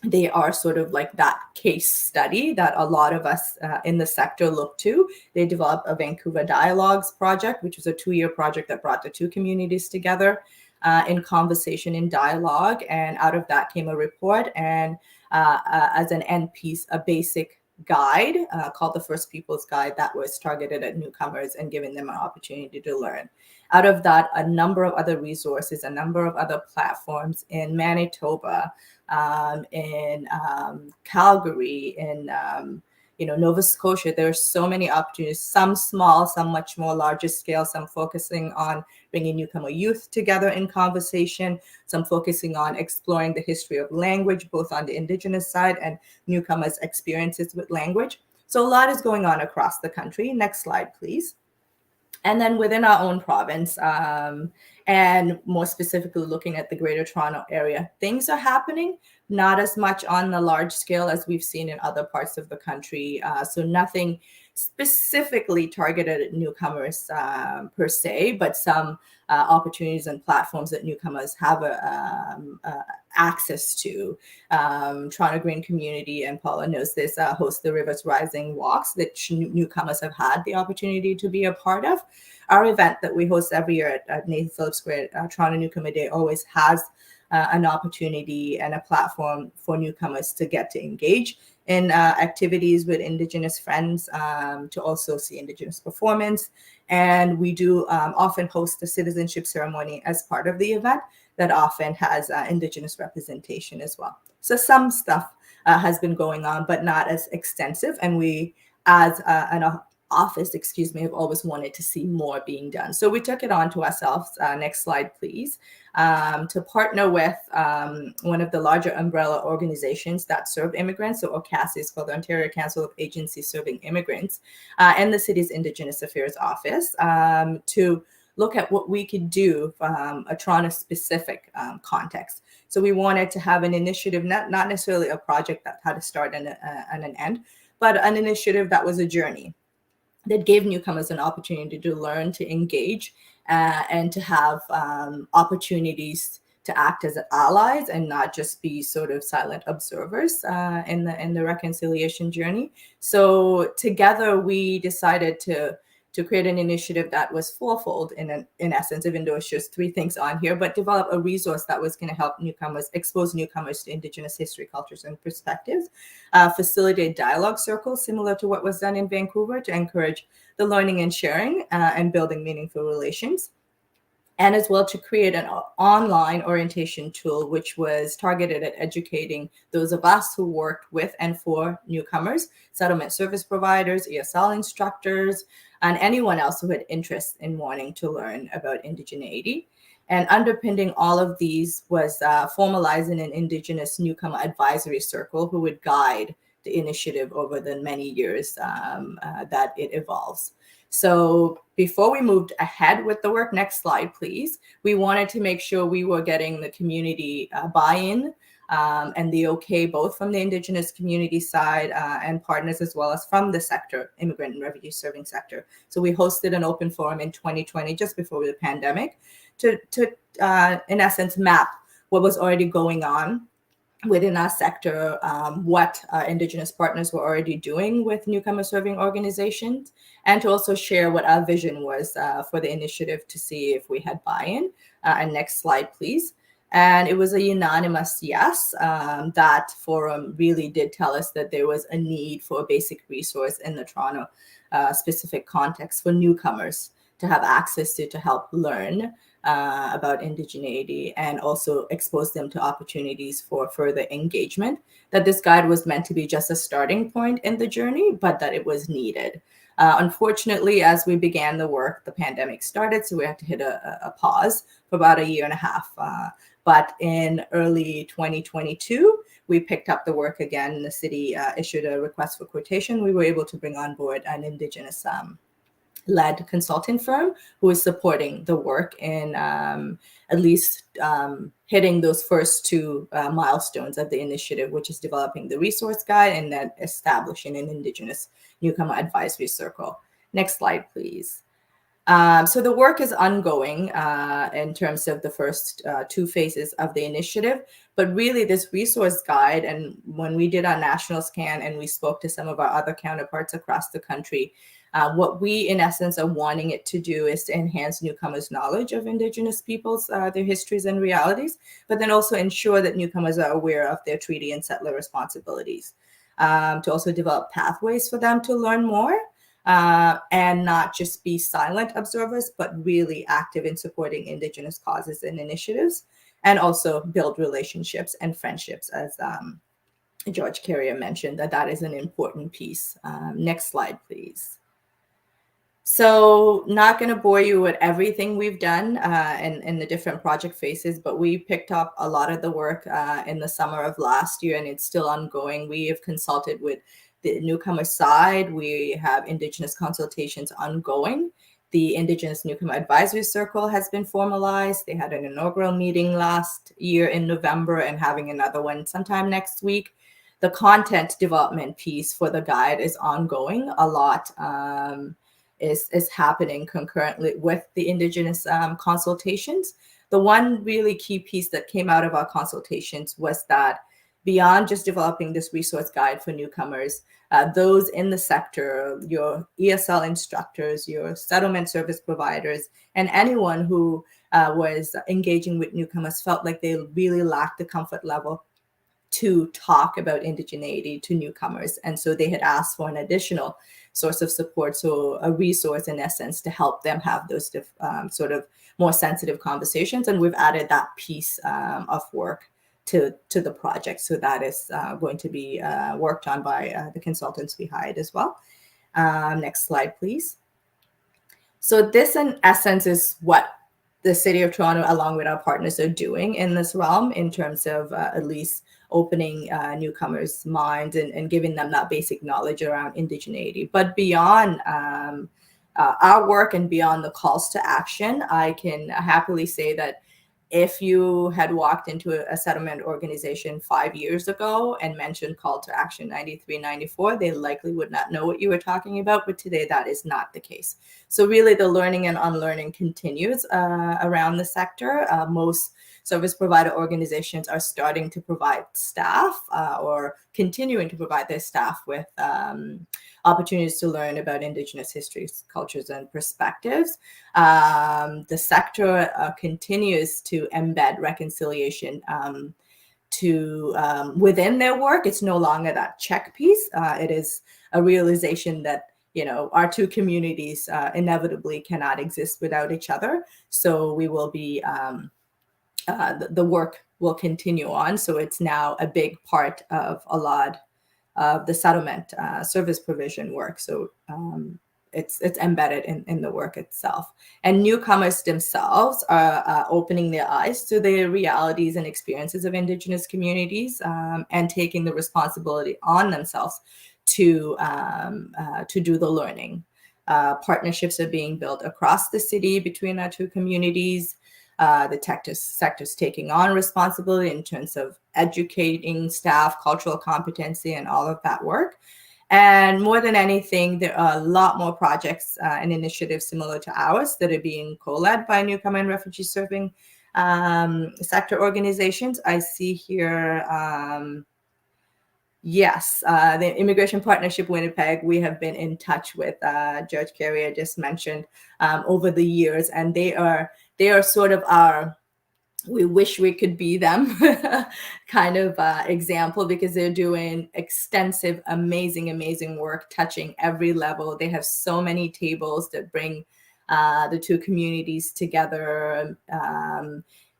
They are sort of like that case study that a lot of us in the sector look to. They developed a Vancouver Dialogues project, which was a 2-year project that brought the two communities together in conversation, in dialogue. And out of that came a report and as an end piece, a basic guide called the First Peoples Guide that was targeted at newcomers and giving them an opportunity to learn. Out of that, a number of other resources, a number of other platforms in Manitoba, in Calgary, in Nova Scotia. There are so many opportunities, some small, some much more larger scale, some focusing on bringing newcomer youth together in conversation, some focusing on exploring the history of language, both on the Indigenous side and newcomers' experiences with language. So a lot is going on across the country. Next slide, please. And then within our own province, and more specifically looking at the Greater Toronto area, things are happening, not as much on the large scale as we've seen in other parts of the country. So nothing specifically targeted at newcomers per se, but some opportunities and platforms that newcomers have access to. Toronto Green Community, and Paula knows this, host the Rivers Rising walks that newcomers have had the opportunity to be a part of. Our event that we host every year at Nathan Phillips Square, Toronto Newcomer Day, always has an opportunity and a platform for newcomers to get to engage in activities with Indigenous friends, to also see Indigenous performance. And we do often host a citizenship ceremony as part of the event that often has Indigenous representation as well. So some stuff has been going on, but not as extensive. And we, as an office, have always wanted to see more being done. So we took it on to ourselves, next slide, please, to partner with one of the larger umbrella organizations that serve immigrants. So OCASI is called the Ontario Council of Agencies Serving Immigrants, and the city's Indigenous Affairs Office, to look at what we could do from a Toronto-specific context. So we wanted to have an initiative, not necessarily a project that had a start and an end, but an initiative that was a journey that gave newcomers an opportunity to learn, to engage, and to have opportunities to act as allies and not just be sort of silent observers in the reconciliation journey. So together we decided to create an initiative that was fourfold in essence, even though it's just three things on here, but develop a resource that was going to help newcomers, expose newcomers to Indigenous history, cultures, and perspectives, facilitate dialogue circles similar to what was done in Vancouver to encourage the learning and sharing and building meaningful relations. And as well to create an online orientation tool, which was targeted at educating those of us who worked with and for newcomers, settlement service providers, ESL instructors, and anyone else who had interest in wanting to learn about indigeneity. And underpinning all of these was formalizing an Indigenous newcomer advisory circle who would guide the initiative over the many years that it evolves. So before we moved ahead with the work, next slide, please, we wanted to make sure we were getting the community buy-in and the okay, both from the Indigenous community side and partners, as well as from the sector, immigrant and refugee serving sector. So we hosted an open forum in 2020, just before the pandemic, to in essence, map what was already going on within our sector, what Indigenous partners were already doing with newcomer serving organizations, and to also share what our vision was for the initiative to see if we had buy-in. And next slide, please. And it was a unanimous yes. That forum really did tell us that there was a need for a basic resource in the Toronto specific context for newcomers to have access to help learn about indigeneity and also expose them to opportunities for further engagement, that this guide was meant to be just a starting point in the journey, but that it was needed. Unfortunately, as we began the work, the pandemic started, so we had to hit a pause for about a year and a half. But in early 2022, we picked up the work again. The city issued a request for quotation. We were able to bring on board an Indigenous led consulting firm who is supporting the work in at least hitting those first two milestones of the initiative, which is developing the resource guide and then establishing an Indigenous newcomer advisory circle. Next slide, please. So the work is ongoing in terms of the first two phases of the initiative, but really this resource guide, and when we did our national scan and we spoke to some of our other counterparts across the country, what we in essence are wanting it to do is to enhance newcomers' knowledge of Indigenous peoples, their histories and realities, but then also ensure that newcomers are aware of their treaty and settler responsibilities, to also develop pathways for them to learn more. And not just be silent observers, but really active in supporting Indigenous causes and initiatives, and also build relationships and friendships, as George Carrière mentioned, that is an important piece. Next slide, please. So not going to bore you with everything we've done in the different project phases, but we picked up a lot of the work in the summer of last year, and it's still ongoing. We have consulted with the newcomer side. We have Indigenous consultations ongoing. The Indigenous Newcomer Advisory Circle has been formalized. They had an inaugural meeting last year in November and having another one sometime next week. the content development piece for the guide is ongoing. A lot is happening concurrently with the Indigenous consultations. The one really key piece that came out of our consultations was that beyond just developing this resource guide for newcomers, those in the sector, your ESL instructors, your settlement service providers, and anyone who was engaging with newcomers felt like they really lacked the comfort level to talk about indigeneity to newcomers. And so they had asked for an additional source of support, so a resource in essence to help them have those sort of more sensitive conversations. And we've added that piece of work to the project. So that is going to be worked on by the consultants we hired as well. Next slide, please. So this in essence is what the City of Toronto, along with our partners, are doing in this realm in terms of at least opening newcomers' minds and giving them that basic knowledge around indigeneity. But beyond our work and beyond the calls to action, I can happily say that if you had walked into a settlement organization 5 years ago and mentioned call to action 93, 94, they likely would not know what you were talking about. But today that is not the case. So really the learning and unlearning continues around the sector. Most service provider organizations are starting to provide staff or continuing to provide their staff with opportunities to learn about Indigenous histories, cultures, and perspectives. The sector continues to embed reconciliation within their work. It's no longer that check piece. It is a realization that our two communities inevitably cannot exist without each other. So we will be the work will continue on. So it's now a big part of a lot of the settlement service provision work. So it's embedded in the work itself. And newcomers themselves are opening their eyes to the realities and experiences of Indigenous communities and taking the responsibility on themselves to do the learning. Partnerships are being built across the city between our two communities. The sector's taking on responsibility in terms of educating staff, cultural competency, and all of that work. And more than anything, there are a lot more projects and initiatives similar to ours that are being co-led by newcomer and refugee serving sector organizations. I see here, yes, the Immigration Partnership Winnipeg, we have been in touch with Judge Carrière just mentioned over the years, and they are sort of our, we wish we could be them kind of example, because they're doing extensive, amazing work touching every level. They have so many tables that bring the two communities together.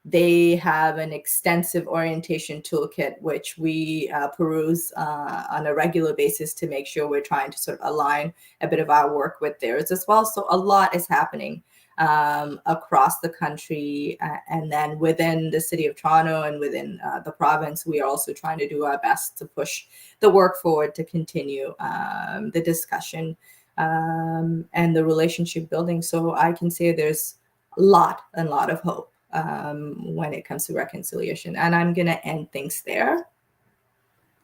They have an extensive orientation toolkit, which we peruse on a regular basis to make sure we're trying to sort of align a bit of our work with theirs as well. So a lot is happening across the country, and then within the City of Toronto and within the province, we are also trying to do our best to push the work forward to continue the discussion and the relationship building. So I can say there's a lot of hope when it comes to reconciliation. And I'm going to end things there.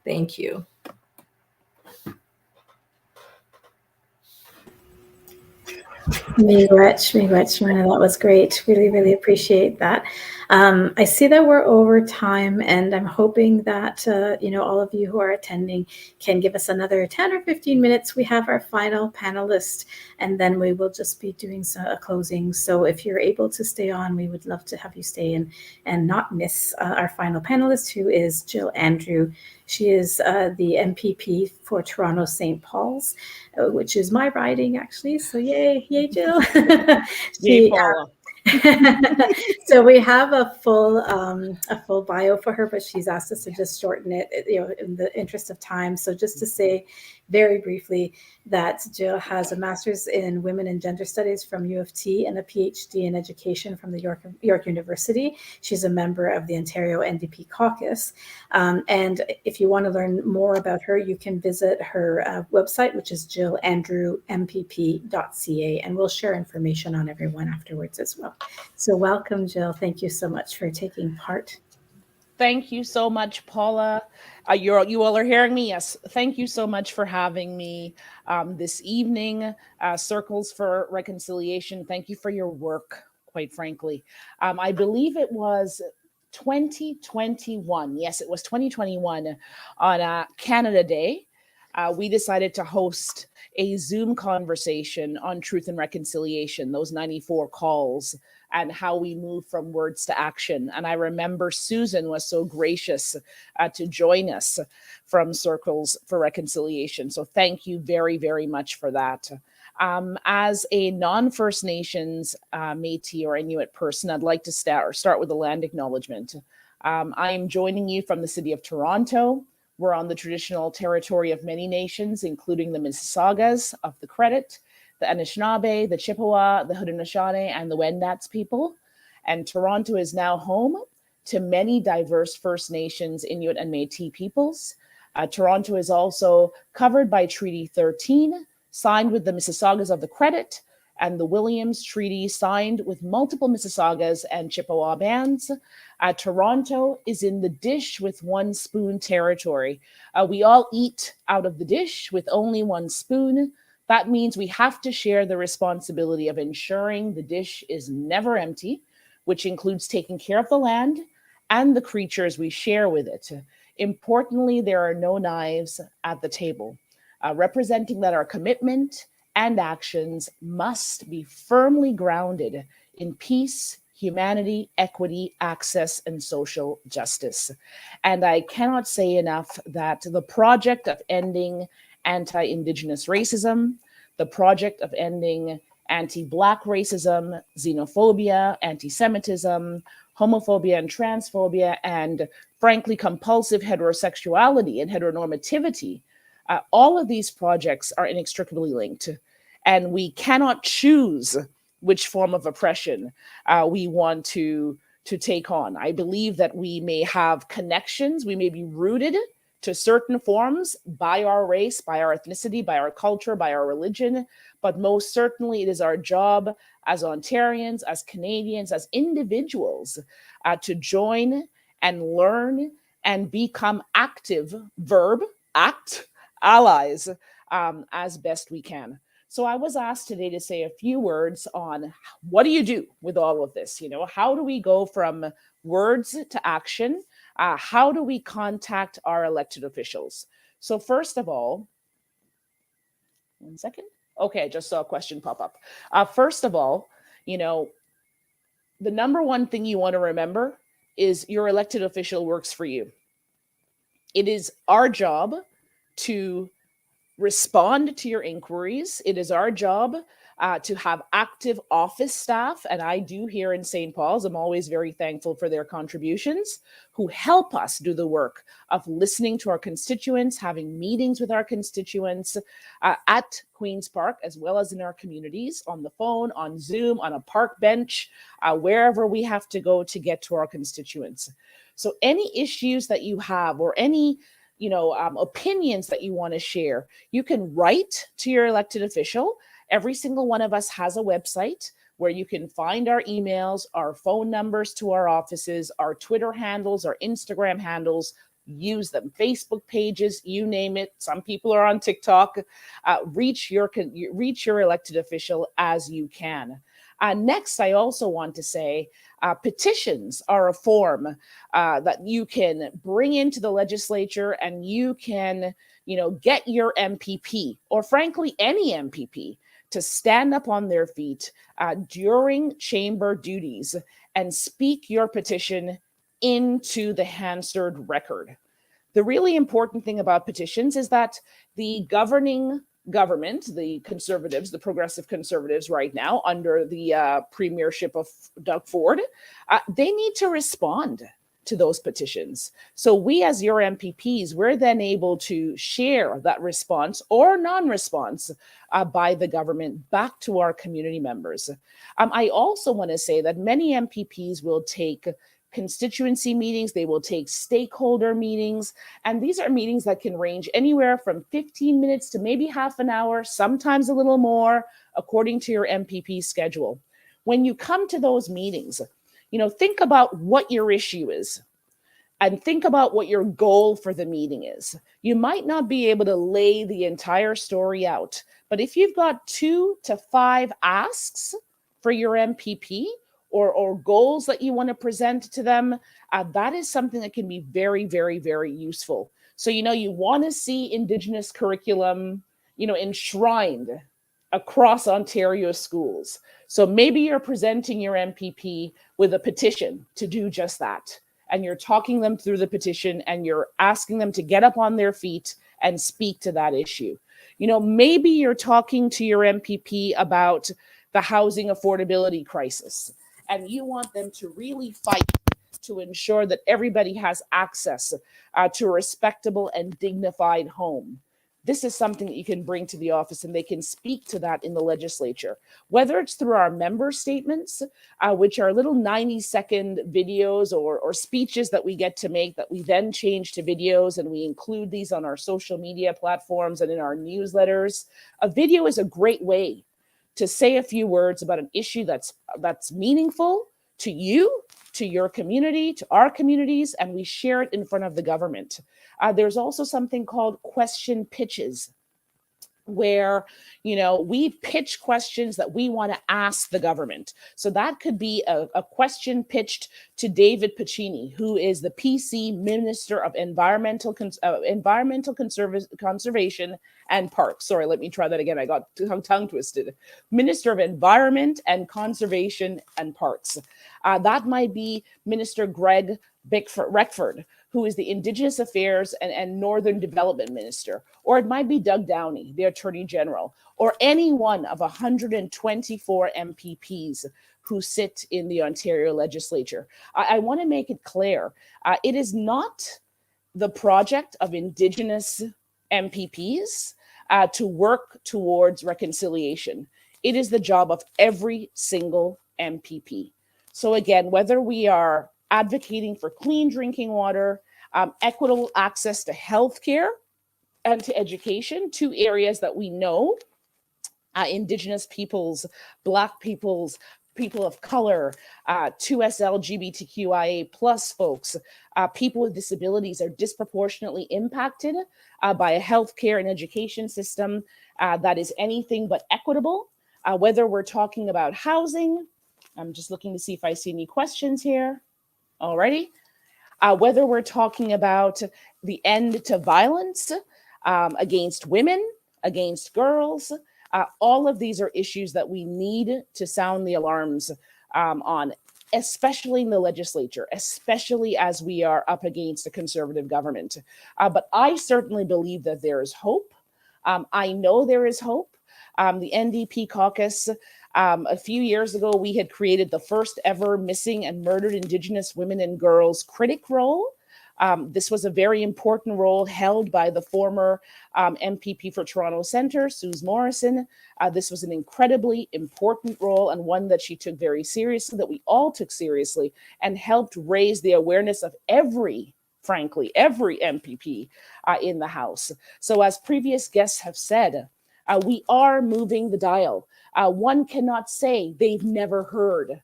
Thank you. Miigwech, that was great. Really appreciate that. I see that we're over time, and I'm hoping that all of you who are attending can give us another 10 or 15 minutes. We have our final panelist, and then we will just be doing a closing. So if you're able to stay on, we would love to have you stay in and not miss our final panelist, who is Jill Andrew. She is the MPP for Toronto St. Paul's, which is my riding, actually. So yay, Jill. Yay, Paula. So we have a full bio for her, but she's asked us to just shorten it, in the interest of time. So just to say very briefly that Jill has a master's in women and gender studies from U of T and a PhD in education from the York University. She's a member of the Ontario NDP caucus. And if you want to learn more about her, you can visit her website, which is jillandrewmpp.ca, and we'll share information on everyone afterwards as well. So welcome, Jill. Thank you so much for taking part. Thank you so much, Paula. You all are hearing me? Yes. Thank you so much for having me this evening. Circles for Reconciliation. Thank you for your work, quite frankly. I believe it was 2021. Yes, it was 2021 on Canada Day. We decided to host a Zoom conversation on truth and reconciliation, those 94 calls, and how we move from words to action. And I remember Susan was so gracious to join us from Circles for Reconciliation. So thank you very, very much for that. As a non-First Nations Métis or Inuit person, I'd like to start with a land acknowledgement. I am joining you from the city of Toronto. We're on the traditional territory of many nations, including the Mississaugas of the Credit, the Anishinaabe, the Chippewa, the Haudenosaunee, and the Wendat people. And Toronto is now home to many diverse First Nations, Inuit, and Métis peoples. Toronto is also covered by Treaty 13, signed with the Mississaugas of the Credit, and the Williams Treaty, signed with multiple Mississaugas and Chippewa bands. Toronto is in the dish with one spoon territory. We all eat out of the dish with only one spoon. That means we have to share the responsibility of ensuring the dish is never empty, which includes taking care of the land and the creatures we share with it. Importantly, there are no knives at the table, representing that our commitment and actions must be firmly grounded in peace, humanity, equity, access, and social justice. And I cannot say enough that the project of ending anti-Indigenous racism, the project of ending anti-Black racism, xenophobia, anti-Semitism, homophobia and transphobia, and frankly, compulsive heterosexuality and heteronormativity, all of these projects are inextricably linked. And we cannot choose which form of oppression we want to take on. I believe that we may have connections, we may be rooted to certain forms by our race, by our ethnicity, by our culture, by our religion, but most certainly it is our job as Ontarians, as Canadians, as individuals to join and learn and become active, act, allies as best we can. So I was asked today to say a few words on what do you do with all of this? You know, how do we go from words to action? How do we contact our elected officials? So first of all, one second. Okay, I just saw a question pop up. First of all, you know, the number one thing you want to remember is your elected official works for you. It is our job to respond to your inquiries. It is our job to have active office staff, and I do here in St. Paul's. I'm always very thankful for their contributions, who help us do the work of listening to our constituents, having meetings with our constituents at Queen's Park, as well as in our communities, on the phone, on Zoom, on a park bench, wherever we have to go to get to our constituents. So any issues that you have or any opinions that you want to share, you can write to your elected official. Every single one of us has a website where you can find our emails, our phone numbers to our offices, our Twitter handles, our Instagram handles. Use them, Facebook pages, you name it. Some people are on TikTok. Reach your elected official as you can. Next, I also want to say petitions are a form that you can bring into the legislature, and you can, get your MPP, or frankly, any MPP, to stand up on their feet during chamber duties and speak your petition into the Hansard record. The really important thing about petitions is that the governing government, the Conservatives, the Progressive Conservatives right now, under the premiership of Doug Ford, they need to respond to those petitions. So we as your MPPs, we're then able to share that response or non-response by the government back to our community members. I also want to say that many MPPs will take constituency meetings, they will take stakeholder meetings, and these are meetings that can range anywhere from 15 minutes to maybe half an hour, sometimes a little more, according to your MPP schedule. When you come to those meetings, think about what your issue is. and think about what your goal for the meeting is. You might not be able to lay the entire story out, but if you've got 2 to 5 asks for your MPP or goals that you want to present to them, that is something that can be very, very, very useful. So, you want to see Indigenous curriculum, enshrined across Ontario schools. So maybe you're presenting your MPP with a petition to do just that. And you're talking them through the petition and you're asking them to get up on their feet and speak to that issue. Maybe you're talking to your MPP about the housing affordability crisis, and you want them to really fight to ensure that everybody has access to a respectable and dignified home. This is something that you can bring to the office, and they can speak to that in the legislature, whether it's through our member statements, which are little 90-second videos or speeches that we get to make that we then change to videos, and we include these on our social media platforms and in our newsletters. A video is a great way to say a few words about an issue that's meaningful to you, to your community, to our communities, and we share it in front of the government. There's also something called question pitches, where we pitch questions that we want to ask the government. So that could be a question pitched to David Piccini, who is the PC Minister of Environmental Conservation and Parks. Sorry, let me try that again. I got tongue twisted. Minister of Environment and Conservation and Parks. That might be Minister Greg Beckford, who is the Indigenous Affairs and Northern Development Minister. Or it might be Doug Downey, the Attorney General, or any one of 124 MPPs who sit in the Ontario legislature. I want to make it clear, it is not the project of Indigenous MPPs to work towards reconciliation. It is the job of every single MPP. So again, whether we are advocating for clean drinking water, equitable access to healthcare and to education, 2 areas that we know Indigenous peoples, Black peoples, people of color, 2S LGBTQIA plus folks, people with disabilities are disproportionately impacted by a healthcare and education system that is anything but equitable. Whether we're talking about housing, I'm just looking to see if I see any questions here. Alrighty. Whether we're talking about the end to violence against women, against girls, all of these are issues that we need to sound the alarms on, especially in the legislature, especially as we are up against a conservative government. But I certainly believe that there is hope. I know there is hope. The NDP caucus, a few years ago, we had created the first ever missing and murdered Indigenous women and girls critic role. This was a very important role held by the former MPP for Toronto Centre, Suze Morrison. This was an incredibly important role and one that she took very seriously, that we all took seriously, and helped raise the awareness of frankly, every MPP in the House. So as previous guests have said, we are moving the dial. One cannot say they've never heard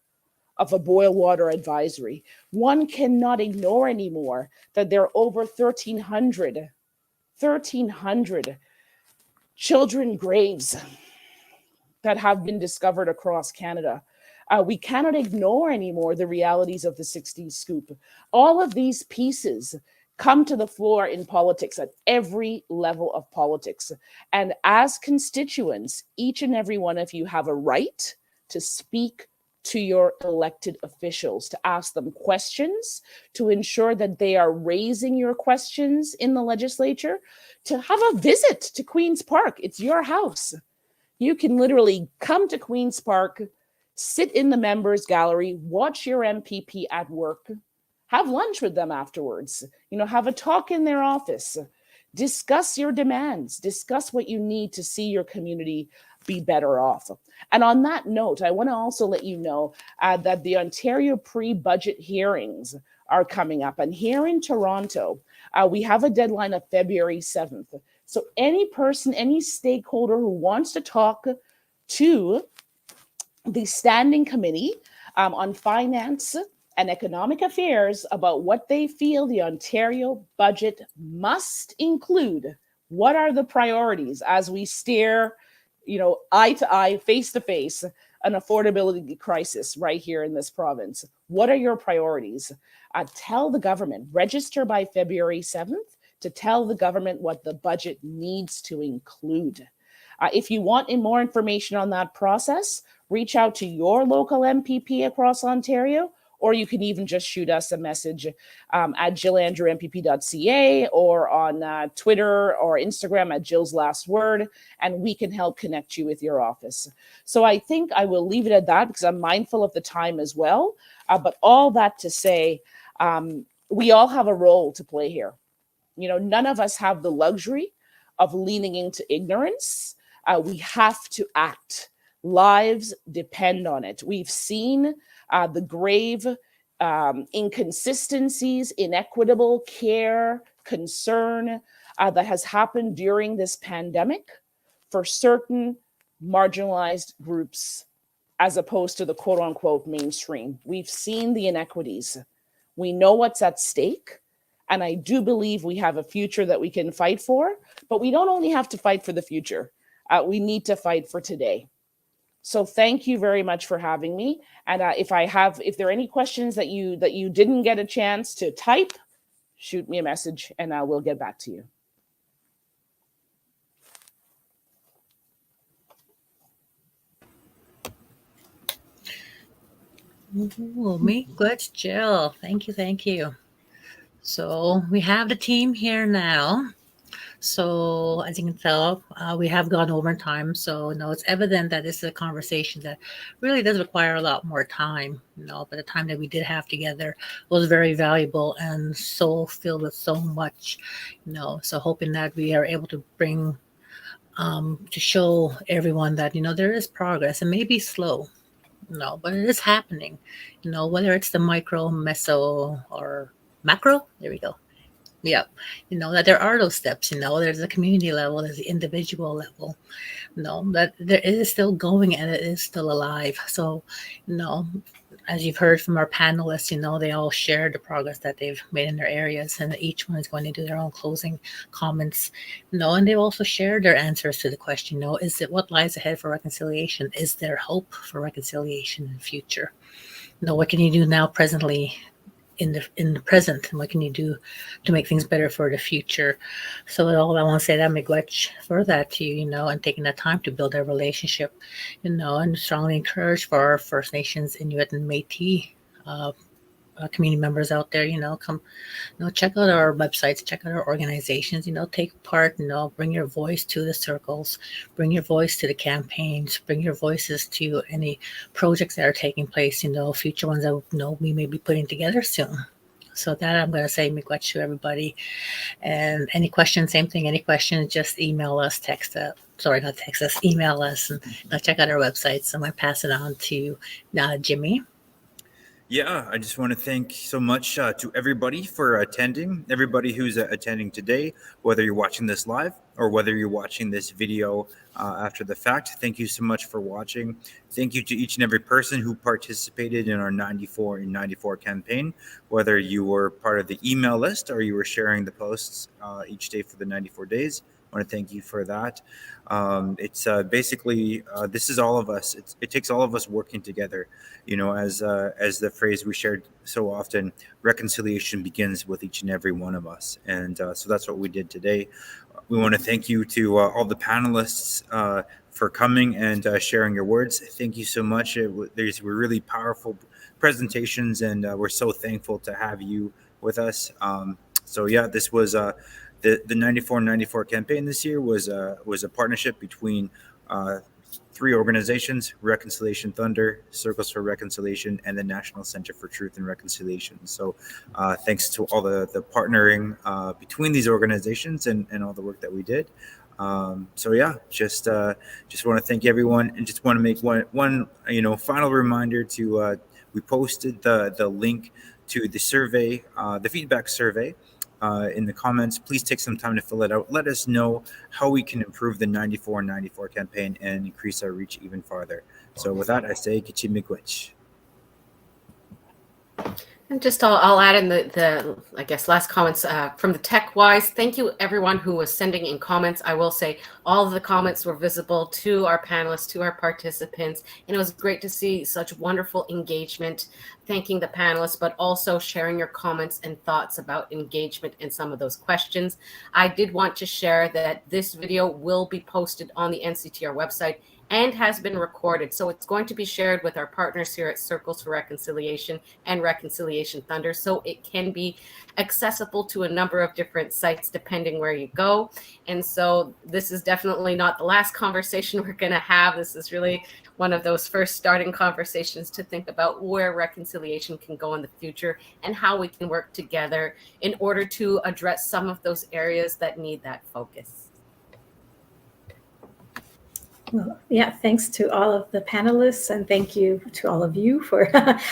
of a boil water advisory. One cannot ignore anymore that there are over 1,300 children graves that have been discovered across Canada. We cannot ignore anymore the realities of the 60s scoop. All of these pieces come to the floor in politics at every level of politics. And as constituents, each and every one of you have a right to speak to your elected officials, to ask them questions, to ensure that they are raising your questions in the legislature, to have a visit to Queen's Park. It's your house. You can literally come to Queen's Park, sit in the members gallery, watch your MPP at work, have lunch with them afterwards, have a talk in their office, discuss your demands, discuss what you need to see your community be better off. And on that note, I want to also let you know that the Ontario pre-budget hearings are coming up. And here in Toronto, we have a deadline of February 7th. So any person, any stakeholder who wants to talk to the Standing Committee on Finance and Economic Affairs about what they feel the Ontario budget must include. What are the priorities as we stare, eye to eye, face to face, an affordability crisis right here in this province? What are your priorities? Tell the government, register by February 7th to tell the government what the budget needs to include. If you want more information on that process, reach out to your local MPP across Ontario, or you can even just shoot us a message at jillandrewmpp.ca or on Twitter or Instagram at Jill's Last Word, and we can help connect you with your office. So I think I will leave it at that because I'm mindful of the time as well. But all that to say, we all have a role to play here. None of us have the luxury of leaning into ignorance. We have to act. Lives depend on it. We've seen the grave inconsistencies, inequitable care, concern that has happened during this pandemic for certain marginalized groups as opposed to the quote unquote mainstream. We've seen the inequities. We know what's at stake. And I do believe we have a future that we can fight for, but we don't only have to fight for the future. We need to fight for today. So thank you very much for having me. And if there are any questions that you didn't get a chance to type, shoot me a message and I will get back to you. Ooh, me good, Jill. Thank you. So we have the team here now. So as you can tell, we have gone over time. So it's evident that this is a conversation that really does require a lot more time. But the time that we did have together was very valuable and so filled with so much. So hoping that we are able to bring to show everyone that there is progress. It may be slow. But it is happening. Whether it's the micro, meso, or macro. There we go. Yeah, that there are those steps. There's the community level, there's the individual level. That there is still going and it is still alive. So, as you've heard from our panelists, they all shared the progress that they've made in their areas, and each one is going to do their own closing comments. And they've also shared their answers to the question. Is it what lies ahead for reconciliation? Is there hope for reconciliation in the future? What can you do now, presently? In the present, and what can you do to make things better for the future? So all I want to say that miigwech for that to you, and taking that time to build a relationship, and strongly encourage for our First Nations, Inuit, and Métis community members out there, come, check out our websites, check out our organizations, take part, bring your voice to the circles, bring your voice to the campaigns, bring your voices to any projects that are taking place, future ones that we may be putting together soon. So that I'm going to say miigwech to everybody. And any questions, same thing, any questions, just email us, email us, and check out our websites. So I'm going to pass it on to Jimmy. Yeah, I just want to thank so much to everybody for attending, everybody who's attending today, whether you're watching this live or whether you're watching this video after the fact. Thank you so much for watching. Thank you to each and every person who participated in our 94 in 94 campaign, whether you were part of the email list or you were sharing the posts each day for the 94 days. I want to thank you for that. It's basically, this is all of us. It takes all of us working together. As the phrase we shared so often, reconciliation begins with each and every one of us. And so that's what we did today. We want to thank you to all the panelists for coming and sharing your words. Thank you so much. These were really powerful presentations, and we're so thankful to have you with us. So yeah, this was the 94 campaign this year was a partnership between three organizations: Reconciliation Thunder, Circles for Reconciliation, and the National Center for Truth and Reconciliation. So thanks to all the partnering between these organizations and all the work that we did. So yeah, just want to thank everyone, and just want to make one final reminder to we posted the link to the survey, the feedback survey, in the comments. Please take some time to fill it out. Let us know how we can improve the 94 campaign and increase our reach even farther. So with that, I say kichi miigwech. And just I'll add in the I guess last comments from the tech wise. Thank you everyone who was sending in comments. I will say all of the comments were visible to our panelists, to our participants, and it was great to see such wonderful engagement. Thanking the panelists, but also sharing your comments and thoughts about engagement in some of those questions. I did want to share that this video will be posted on the NCTR website and has been recorded. So it's going to be shared with our partners here at Circles for Reconciliation and Reconciliation Thunder. So it can be accessible to a number of different sites depending where you go. And so this is definitely not the last conversation we're going to have. This is really one of those first starting conversations to think about where reconciliation can go in the future and how we can work together in order to address some of those areas that need that focus. Well, yeah, thanks to all of the panelists, and thank you to all of you for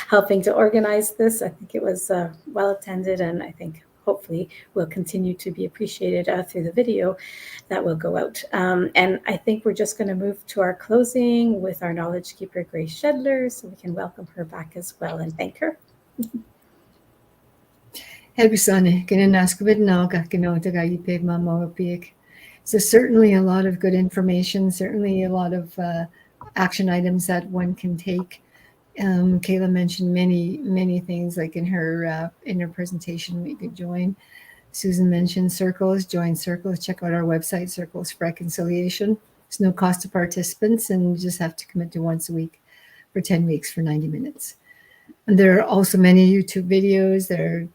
helping to organize this. I think it was well attended, and I think hopefully will continue to be appreciated through the video that will go out. And I think we're just going to move to our closing with our knowledge keeper, Grace Schedler, so we can welcome her back as well and thank her. So certainly a lot of good information, certainly a lot of action items that one can take. Kaila mentioned many things like in her presentation we could join. Susan mentioned Circles, join Circles, check out our website, Circles for Reconciliation. There's no cost to participants and you just have to commit to once a week for 10 weeks for 90 minutes. And there are also many YouTube videos.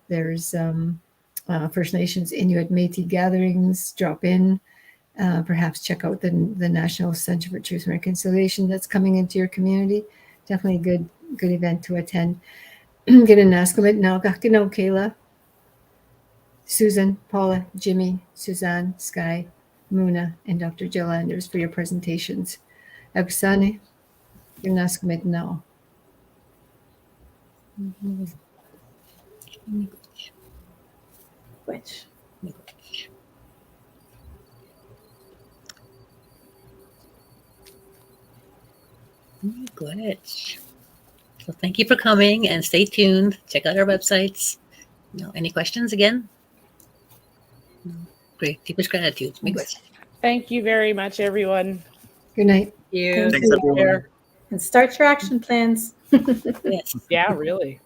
There's First Nations Inuit Métis gatherings, drop in. Perhaps check out the National Center for Truth and Reconciliation that's coming into your community. Definitely a good event to attend. Get an ask them now. Kaila, Susan, Paula, Jimmy, Suzanne, Skye, Muna, and Dr. Jill Anders for your presentations. Agsani, get an ask them now. Which? Good. So thank you for coming and stay tuned. Check out our websites. No, any questions again? No. Great. Deepest gratitude. Thank you very much, everyone. Good night. Thank Thanks, everyone. And start your action plans. Yes. Yeah, really.